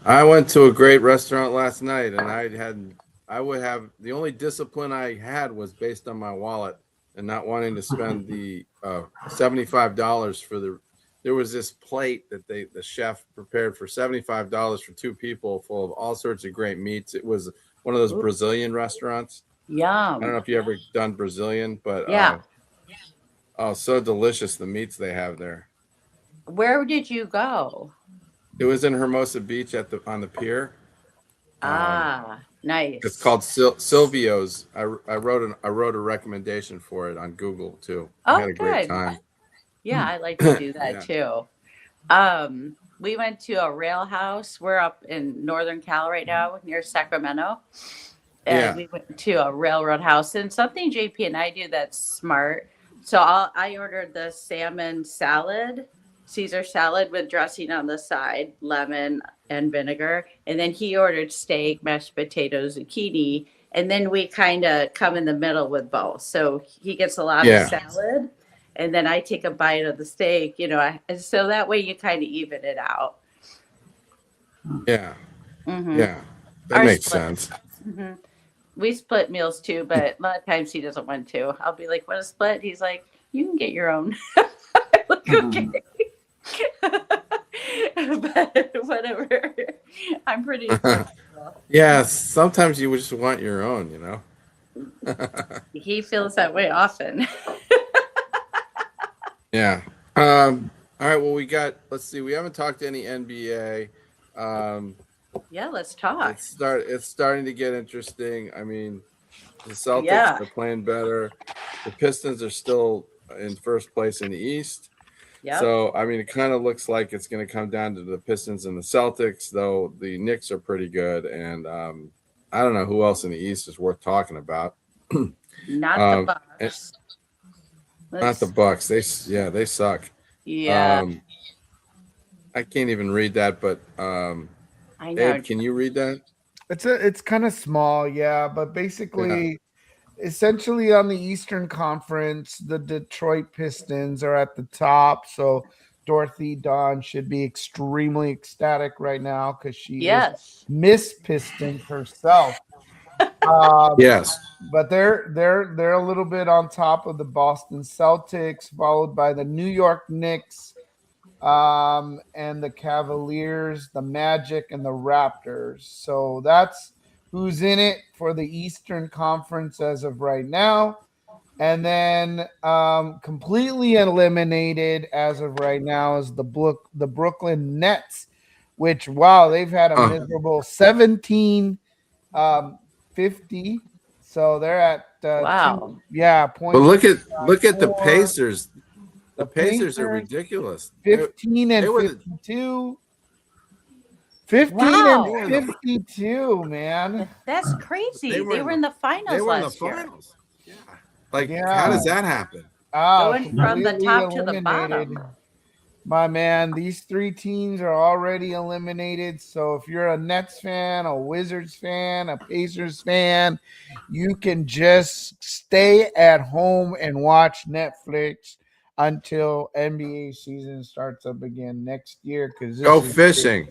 I went to a great restaurant last night, and the only discipline I had was based on my wallet and not wanting to spend the $75 for there was this plate that the chef prepared for $75 for 2 people, full of all sorts of great meats. It was one of those Brazilian restaurants. Yum. I don't know if you ever done Brazilian, but yeah. Oh, so delicious, the meats they have there. Where did you go? It was in Hermosa Beach on the pier. Nice. It's called Silvio's. I wrote a recommendation for it on Google too. I had a great time. Yeah, I like to do that too. We went to a rail house. We're up in Northern Cal right now near Sacramento. And we went to a railroad house, and something JP and I do that's smart. So I ordered the salmon salad, Caesar salad with dressing on the side, lemon and vinegar. And then he ordered steak, mashed potatoes, zucchini. And then we kind of come in the middle with both. So he gets a lot of salad, and then I take a bite of the steak, you know, so that way you kind of even it out. Yeah. Mm-hmm. Yeah. That makes sense. Mm-hmm. We split meals too, but a lot of times he doesn't want to. I'll be like, "Want to split?" He's like, "You can get your own." I'm like, okay. But whatever. I'm pretty flexible. Yeah, sometimes you just want your own, you know. He feels that way often. Yeah. All right. Well, let's see. We haven't talked to any NBA. Yeah, let's talk. It's starting to get interesting. I mean, the Celtics are playing better. The Pistons are still in first place in the East. Yep. So, I mean, it kind of looks like it's going to come down to the Pistons and the Celtics, though the Knicks are pretty good. And I don't know who else in the East is worth talking about. Not the Bucks. Not the Bucks. They suck. Yeah. I can't even read that, but I know. Abe, can you read that? It's kind of small, yeah, but basically, essentially on the Eastern Conference, the Detroit Pistons are at the top. So Dorothy Dawn should be extremely ecstatic right now because she is Miss Piston herself. Yes, but they're a little bit on top of the Boston Celtics, followed by the New York Knicks, and the Cavaliers, the Magic, and the Raptors. So that's who's in it for the Eastern Conference as of right now. And then completely eliminated as of right now is the Brooklyn Nets, which, wow, they've had a miserable 17-50. So they're at wow. Point. But look at the Pacers. The Pacers are ridiculous. 15 and 52. 15 and 52, man. That's crazy. They were in the finals last year. Yeah. How does that happen? Going from the top to the bottom. My man, these 3 teams are already eliminated. So if you're a Nets fan, a Wizards fan, a Pacers fan, you can just stay at home and watch Netflix until NBA season starts up again next year. Go fishing.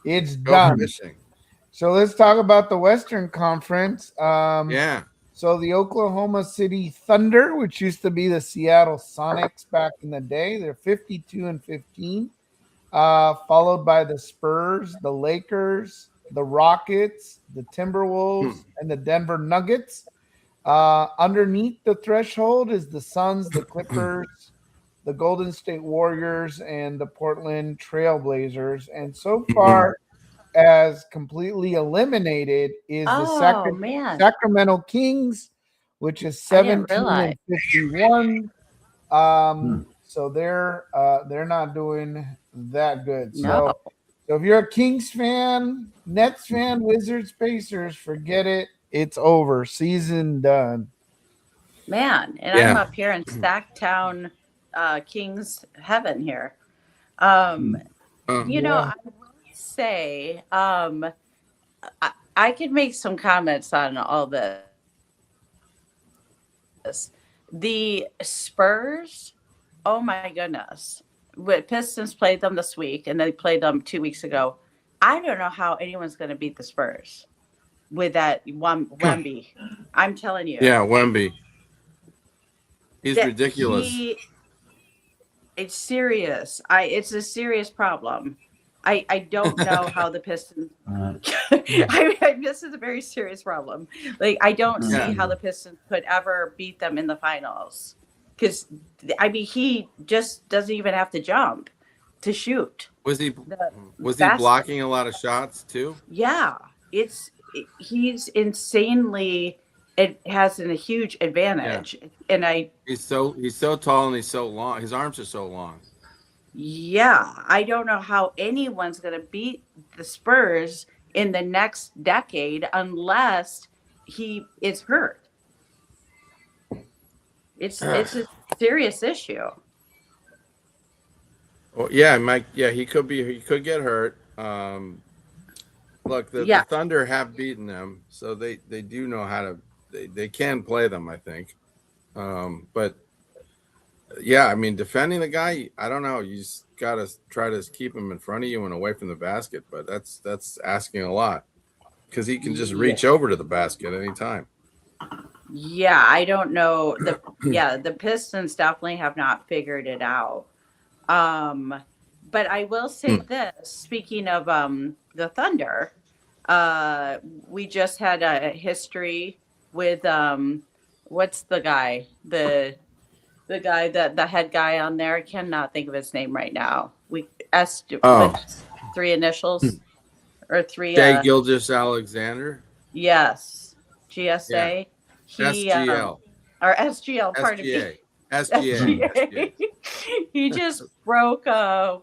It's done. Fishing. So let's talk about the Western Conference. So the Oklahoma City Thunder, which used to be the Seattle Sonics back in the day, they're 52 and 15, followed by the Spurs, the Lakers, the Rockets, the Timberwolves, and the Denver Nuggets. Underneath the threshold is the Suns, the Clippers, the Golden State Warriors, and the Portland Trailblazers. And so far, as completely eliminated is the man. Sacramento Kings, which is I didn't 17 realize. and 51. So they're not doing that good. No. So if you're a Kings fan, Nets fan, Wizards, Pacers, forget it. It's over. Season done. Man, and Yeah. I'm up here in Sacktown, Kings heaven here. You know, I will say, I could make some comments on all this. The Spurs, oh my goodness. Pistons played them this week, and they played them 2 weeks ago. I don't know how anyone's going to beat the Spurs with that Wemby. I'm telling you. Yeah, Wemby. He's ridiculous. It's serious. It's a serious problem. I don't know how the Pistons. This is a very serious problem. Like, I don't see how the Pistons could ever beat them in the finals. Because, I mean, he just doesn't even have to jump to shoot. Was he blocking a lot of shots too? Yeah, he's insanely. It has a huge advantage, and he's so tall and he's so long. His arms are so long. Yeah, I don't know how anyone's going to beat the Spurs in the next decade unless he is hurt. It's a serious issue. Well, yeah, Mike. Yeah, he could get hurt. Look, the Thunder have beaten them, so they do know how to. They can play them, I think. But yeah, I mean, defending the guy, I don't know. You just gotta try to keep him in front of you and away from the basket. But that's asking a lot because he can just reach over to the basket anytime. Yeah, I don't know. The Pistons definitely have not figured it out. But I will say this, speaking of the Thunder, we just had a history with what's the guy? The guy the head guy on there. I cannot think of his name right now. With 3 initials or 3 Shai Gilgeous-Alexander. Yes. GSA. Yeah. SGL. Or SGL, pardon me. SGA. He just broke a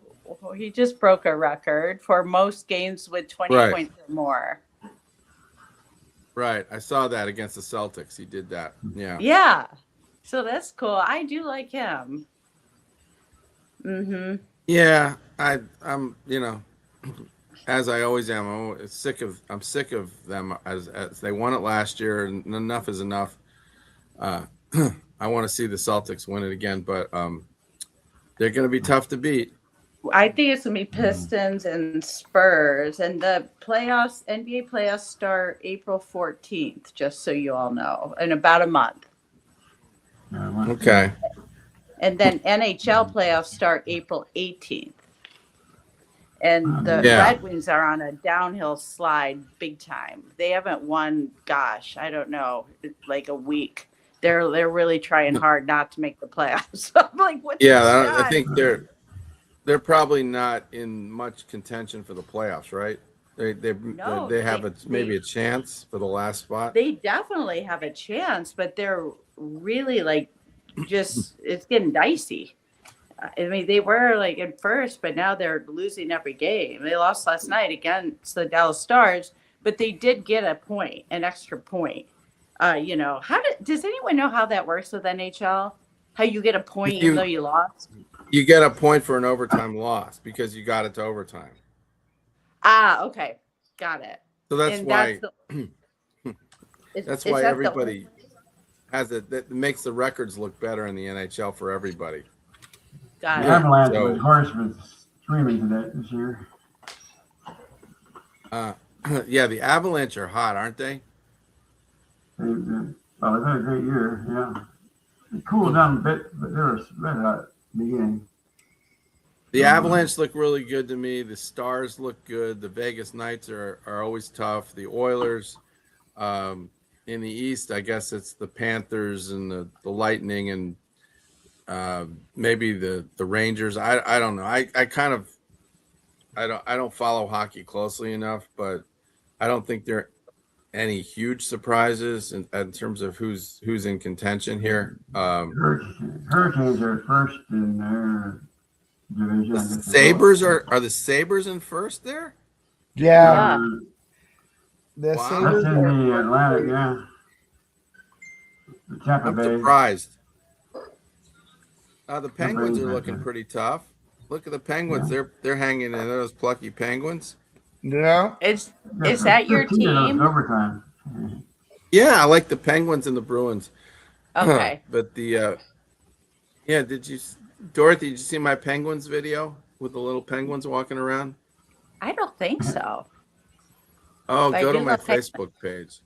record for most games with 20 points or more. Right. I saw that against the Celtics. He did that. Yeah. Yeah. So that's cool. I do like him. Mm-hmm. Yeah. I'm as I always am, I'm sick of them as they won it last year, and enough is enough. I want to see the Celtics win it again, but they're going to be tough to beat. I think it's going to be Pistons and Spurs, and the NBA playoffs start April 14th, just so you all know, in about a month. Okay. And then NHL playoffs start April 18th. And the Red Wings are on a downhill slide big time. They haven't won, gosh, I don't know, like a week. They're really trying hard not to make the playoffs. I'm like, what's I think they're probably not in much contention for the playoffs, right? They have maybe a chance for the last spot. They definitely have a chance, but they're really like it's getting dicey. I mean, they were like in first, but now they're losing every game. They lost last night against the Dallas Stars, but they did get an extra point. Does anyone know how that works with NHL? How you get a point even though you lost? You get a point for an overtime loss because you got it to overtime. Ah, okay, got it. So that's why everybody has it. That makes the records look better in the NHL for everybody. Got it. The Avalanche was harsh with streaming today this year. Yeah, the Avalanche are hot, aren't they? They've had a great year. Yeah, it cooled down a bit, but they were red hot at the beginning. The Avalanche look really good to me. The Stars look good. The Vegas Knights are always tough. The Oilers, in the East, I guess it's the Panthers and the Lightning and maybe the Rangers. I don't know. I don't follow hockey closely enough, but I don't think there are any huge surprises in terms of who's in contention here. Hurricanes are first in their division. The Sabres are the Sabres in first there? Yeah. The Wow. Sabres that's in the Atlantic, yeah. The Tampa I'm Bay. surprised. The Penguins are looking pretty tough. Look at the Penguins. Yeah. They're hanging in there, those plucky Penguins. Yeah. Is that your team? Overtime. Yeah, I like the Penguins and the Bruins. Okay. But Dorothy, did you see my Penguins video with the little penguins walking around? I don't think so. Oh, go to my Facebook page.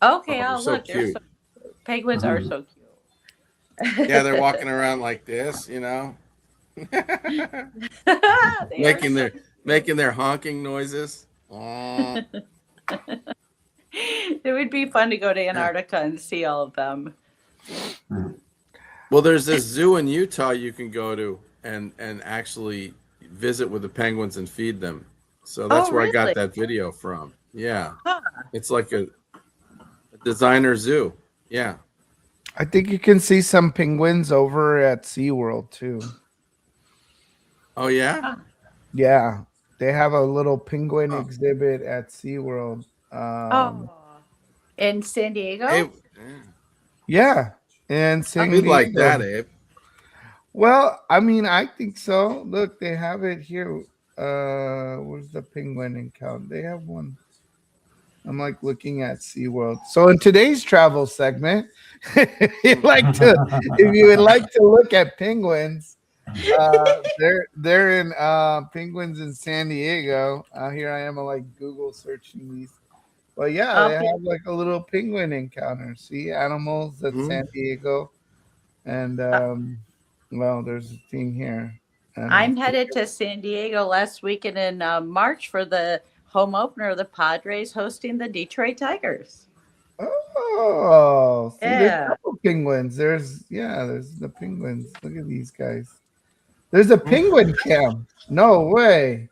Okay, I'll look. Cute. Penguins are so cute. Yeah, they're walking around like this, you know. making their honking noises. It would be fun to go to Antarctica and see all of them. Well, there's this zoo in Utah you can go to and actually visit with the penguins and feed them. So that's where really? I got that video from. Yeah. Huh. It's like a designer zoo. Yeah. I think you can see some penguins over at SeaWorld too. Oh, yeah? Yeah. They have a little penguin exhibit at SeaWorld. In San Diego? Yeah. And San Diego. Like that, Abe. Well, I mean, I think so. Look, they have it here. Where's the penguin encounter? They have one. I'm like looking at SeaWorld. So in today's travel segment, if you would like to look at penguins, they're in penguins in San Diego. Here I am, like Google searching these. But yeah, they have like a little penguin encounter. See animals at San Diego, and well, there's a thing here. I'm headed to San Diego last weekend in March for the home opener of the Padres hosting the Detroit Tigers. Oh, see, there's a couple penguins. There's the penguins. Look at these guys. There's a penguin cam. No way.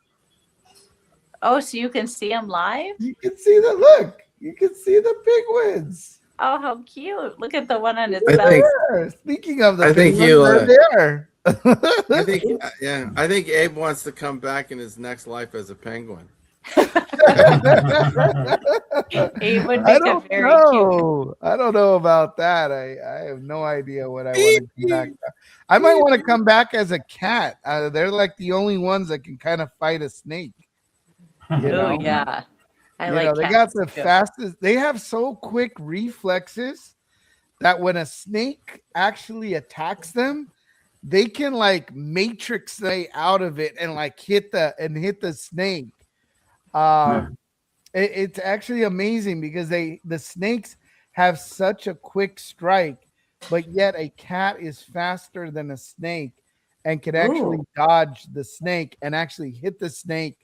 Oh, so you can see them live? You can see the look. You can see the penguins. Oh, how cute. Look at the one on its belly. Speaking of the penguins, they're there. I think Abe wants to come back in his next life as a penguin. Abe would make a very cute. I don't know about that. I have no idea what I want to come back. I might want to come back as a cat. They're like the only ones that can kind of fight a snake. Oh yeah, they got the fastest. They have so quick reflexes that when a snake actually attacks them, they can like matrix way out of it and like hit the snake. It's actually amazing because the snakes have such a quick strike, but yet a cat is faster than a snake and can actually dodge the snake and actually hit the snake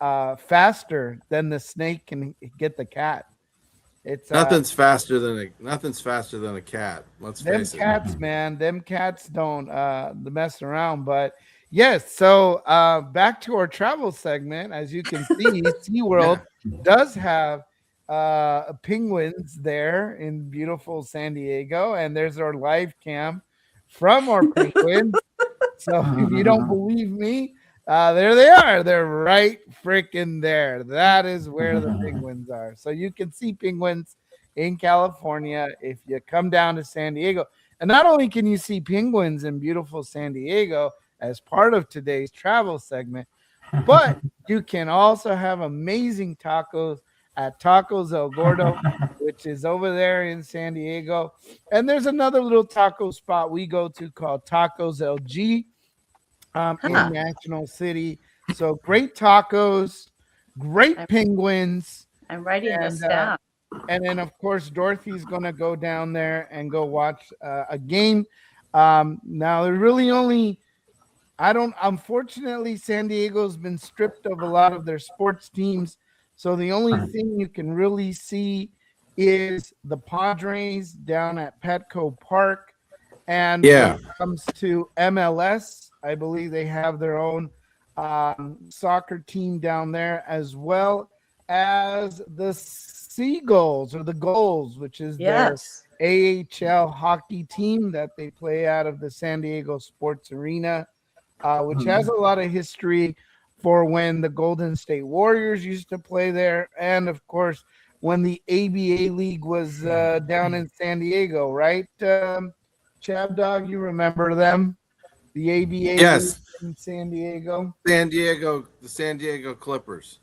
faster than the snake can get the cat. It's nothing's faster than a cat. Let's face it. Them cats, man. Them cats don't mess around. But yes, so back to our travel segment. As you can see, SeaWorld does have penguins there in beautiful San Diego, and there's our live cam from our penguins. So if you don't believe me, there they are. They're right freaking there. That is where the penguins are. So you can see penguins in California if you come down to San Diego. And not only can you see penguins in beautiful San Diego as part of today's travel segment, but you can also have amazing tacos at Tacos El Gordo, which is over there in San Diego. And there's another little taco spot we go to called Tacos LG. In National City. So great tacos, great penguins. I'm writing this down. And then, of course, Dorothy's going to go down there and go watch a game. Now, they're really unfortunately, San Diego's been stripped of a lot of their sports teams. So the only thing you can really see is the Padres down at Petco Park. And Yeah. when it comes to MLS, I believe they have their own soccer team down there, as well as the Seagulls or the Gulls, which is Yes. their AHL hockey team that they play out of the San Diego Sports Arena, which has a lot of history for when the Golden State Warriors used to play there. And, of course, when the ABA League was down in San Diego, right? Chab Dog, you remember them? The ABA Yes. League in San Diego? The San Diego Clippers.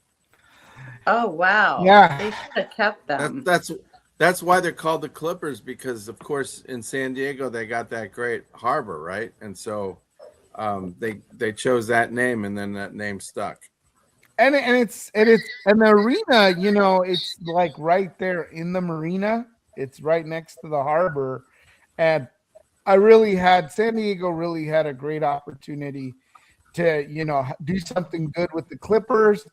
Oh, wow. Yeah. They should have kept them. That's why they're called the Clippers, because, of course, in San Diego, they got that great harbor, right? And so they chose that name, and then that name stuck. And the arena, you know, it's like right there in the marina. It's right next to the harbor. And San Diego really had a great opportunity to, you know, do something good with the Clippers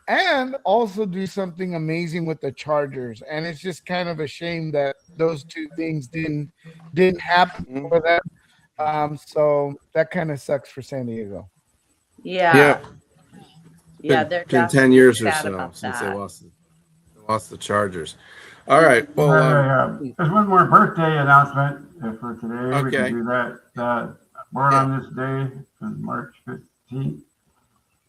and also do something amazing with the Chargers. And it's just kind of a shame that those two things didn't happen for them. So that kind of sucks for San Diego. Yeah. Yeah, they're been 10 years or sad so about since that. they lost the Chargers. All right. Well, there's one more birthday announcement for today. We Okay. can do that. Born on this day, on March 15th.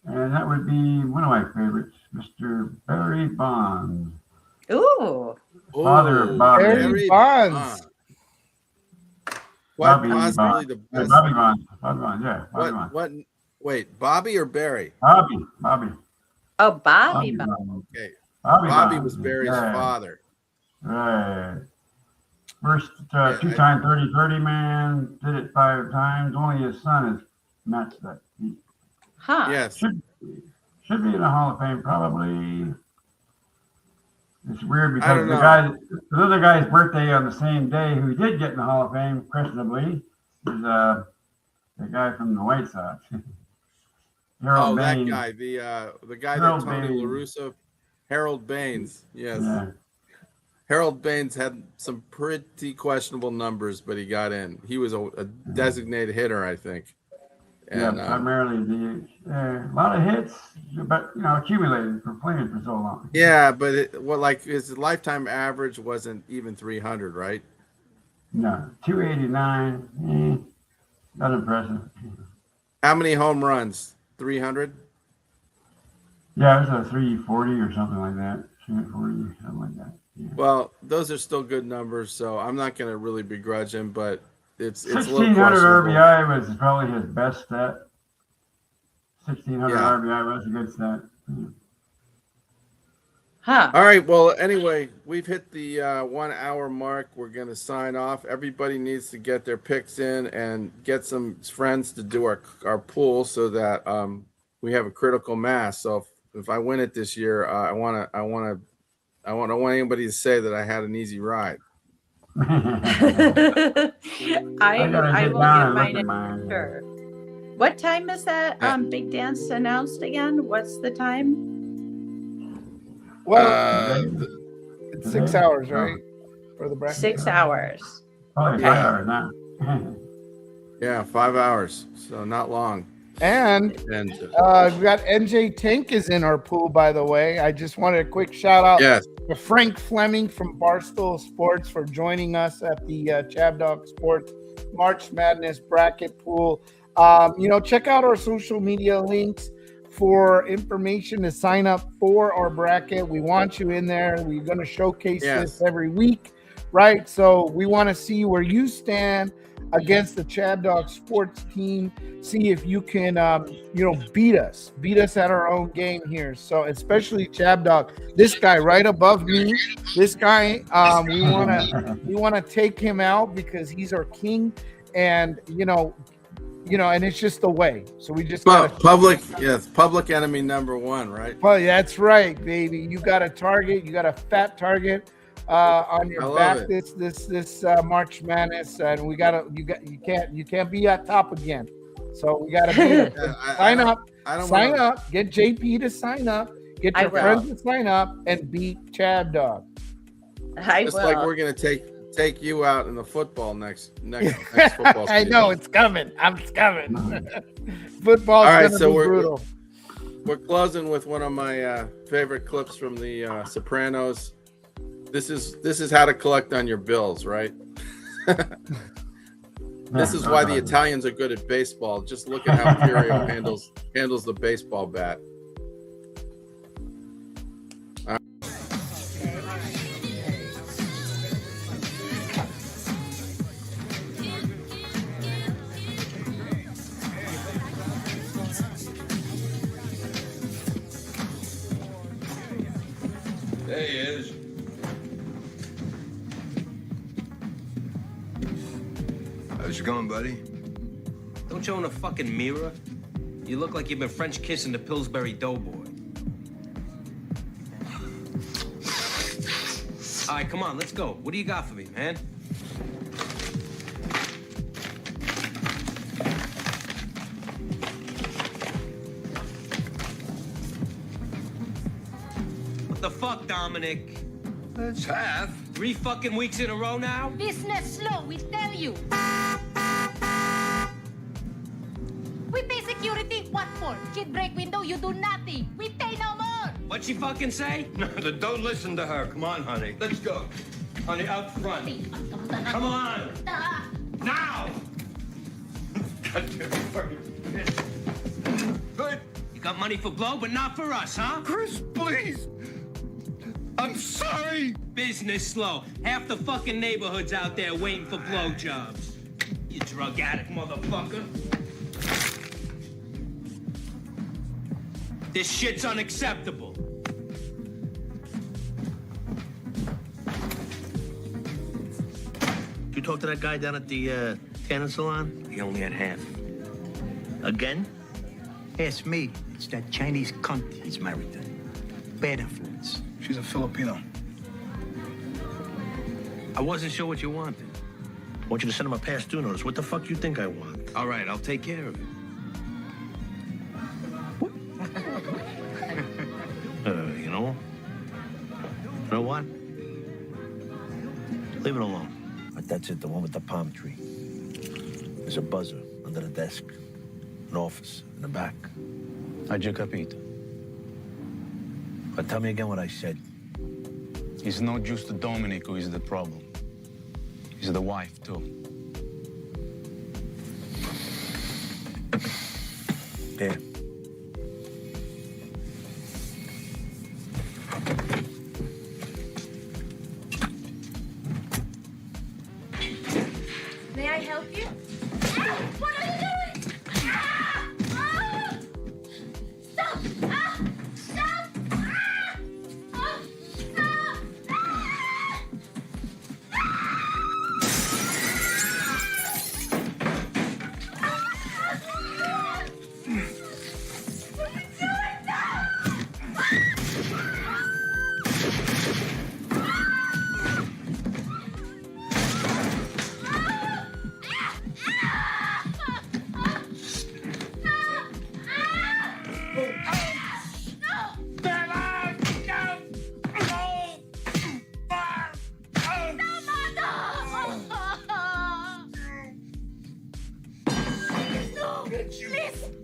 And that would be one of my favorites, Mr. Barry Bonds. Ooh. Father of Bobby. Barry Bonds. What Bobby possibly Bonds. the Yeah, best? Bobby Bonds. Bobby Bonds, yeah. Bobby Bonds. What? Wait, Bobby or Barry? Bobby. Oh, Bobby. Okay. Bobby Bobby Bonds. was Barry's Yeah. father. Right. First two-time 30-30 man, did it 5 times. Only his son has matched that feat. Huh. Yes. Should be in the Hall of Fame, probably. It's weird I because don't the other guy's birthday on the same day who did get in the Hall of Fame, questionably, is the guy from the White Sox. Harold Baines. That guy, the guy Harold that Tony Baines. La Russa, Harold Baines. Yes. Yeah. Harold Baines had some pretty questionable numbers, but he got in. He was a designated hitter, I think. And, primarily a lot of hits, but accumulated for playing for so long. Yeah, but his lifetime average wasn't even 300, right? No, 289. Not impressive. How many home runs? 300? Yeah, it was a 340 or something like that. 340, something like that. Yeah. Well, those are still good numbers, so I'm not going to really begrudge him, but it's a little 1,600 questionable. RBI was probably his best stat. 1,600 Yeah. RBI was a good stat. Huh. All right. Well, anyway, we've hit the 1 hour mark. We're going to sign off. Everybody needs to get their picks in and get some friends to do our pool so that we have a critical mass. So if I win it this year, I don't want anybody to say that I had an easy ride. I gotta will get down get and look at mine. mine. Sure. What time is that big dance announced again? What's the time? Well, it's 6 hours, right? For the bracket. 6 hours. Probably 5 hours now. Yeah, 5 hours. So not long. And we got NJ Tank is in our pool, by the way. I just wanted a quick shout out to Frank Fleming from Barstool Sports for joining us at the Chab Dog Sports March Madness bracket pool. Check out our social media links for information to sign up for our bracket. We want you in there. We're going to showcase this every week, right? So we want to see where you stand against the Chab Dog Sports team. See if you can, beat us at our own game here. So especially Chab Dog, this guy right above me, this guy, we want to take him out because he's our king, and and it's just the way. So we just public enemy number one, right? Well, that's right, baby. You got a target. You got a fat target on your back this March Madness, and you can't be at top again. So we got to beat him. Sign up. Get JP to sign up. Get your friends to sign up and beat Chab Dog. I Just will. like we're gonna take you out in the football next football season. I know it's coming. It's coming. Football's All right, gonna so be brutal. We're closing with one of my favorite clips from the Sopranos. This is how to collect on your bills, right? This is why the Italians are good at baseball. Just look at how Furio handles the baseball bat. There he is. How's it going, buddy? Don't you own a fucking mirror? You look like you've been French kissing the Pillsbury Doughboy. All right, come on, let's go. What do you got for me, man? What the fuck, Dominic? That's half. 3 fucking weeks in a row now? Business slow, we tell you. We pay security, what for? Kid break window, you do nothing. We pay no more. What'd she fucking say? Don't listen to her. Come on, honey. Let's go. Honey, out front. Come on. Now! Goddamn fucking bitch. Good. You got money for blow, but not for us, huh? Chris, please. I'm sorry. Business slow. Half the fucking neighborhood's out there waiting for blowjobs. You drug addict motherfucker. This shit's unacceptable. You talk to that guy down at the tanning salon? He only had half. Again? Ask me. It's that Chinese cunt he's married to. Bad influence. She's a Filipino. I wasn't sure what you wanted. I want you to send him a past due notice. What the fuck you think I want? All right, I'll take care of it. You know? You know what? Leave it alone. But that's it, the one with the palm tree. There's a buzzer under the desk. An office in the back. How'd you capito? But tell me again what I said. It's not just Dominic who is the problem. It's the wife, too. Yeah. May I help you? What are you doing? Stop! Stop!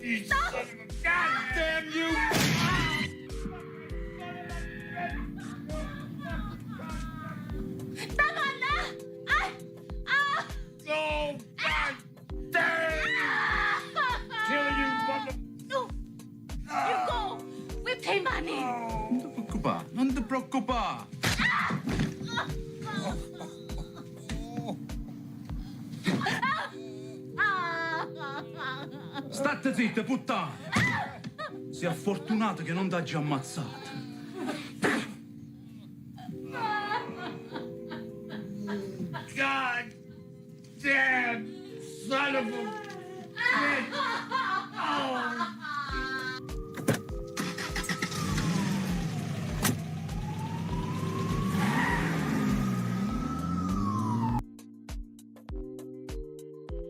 You son of a goddamn you! Tama na! Ay! So goddamn! Kill you, mother... No! You go! We pay money! Non ti preoccupare. State zitte, puttana! Sia fortunato che non t'ha già ammazzato. God damn son of a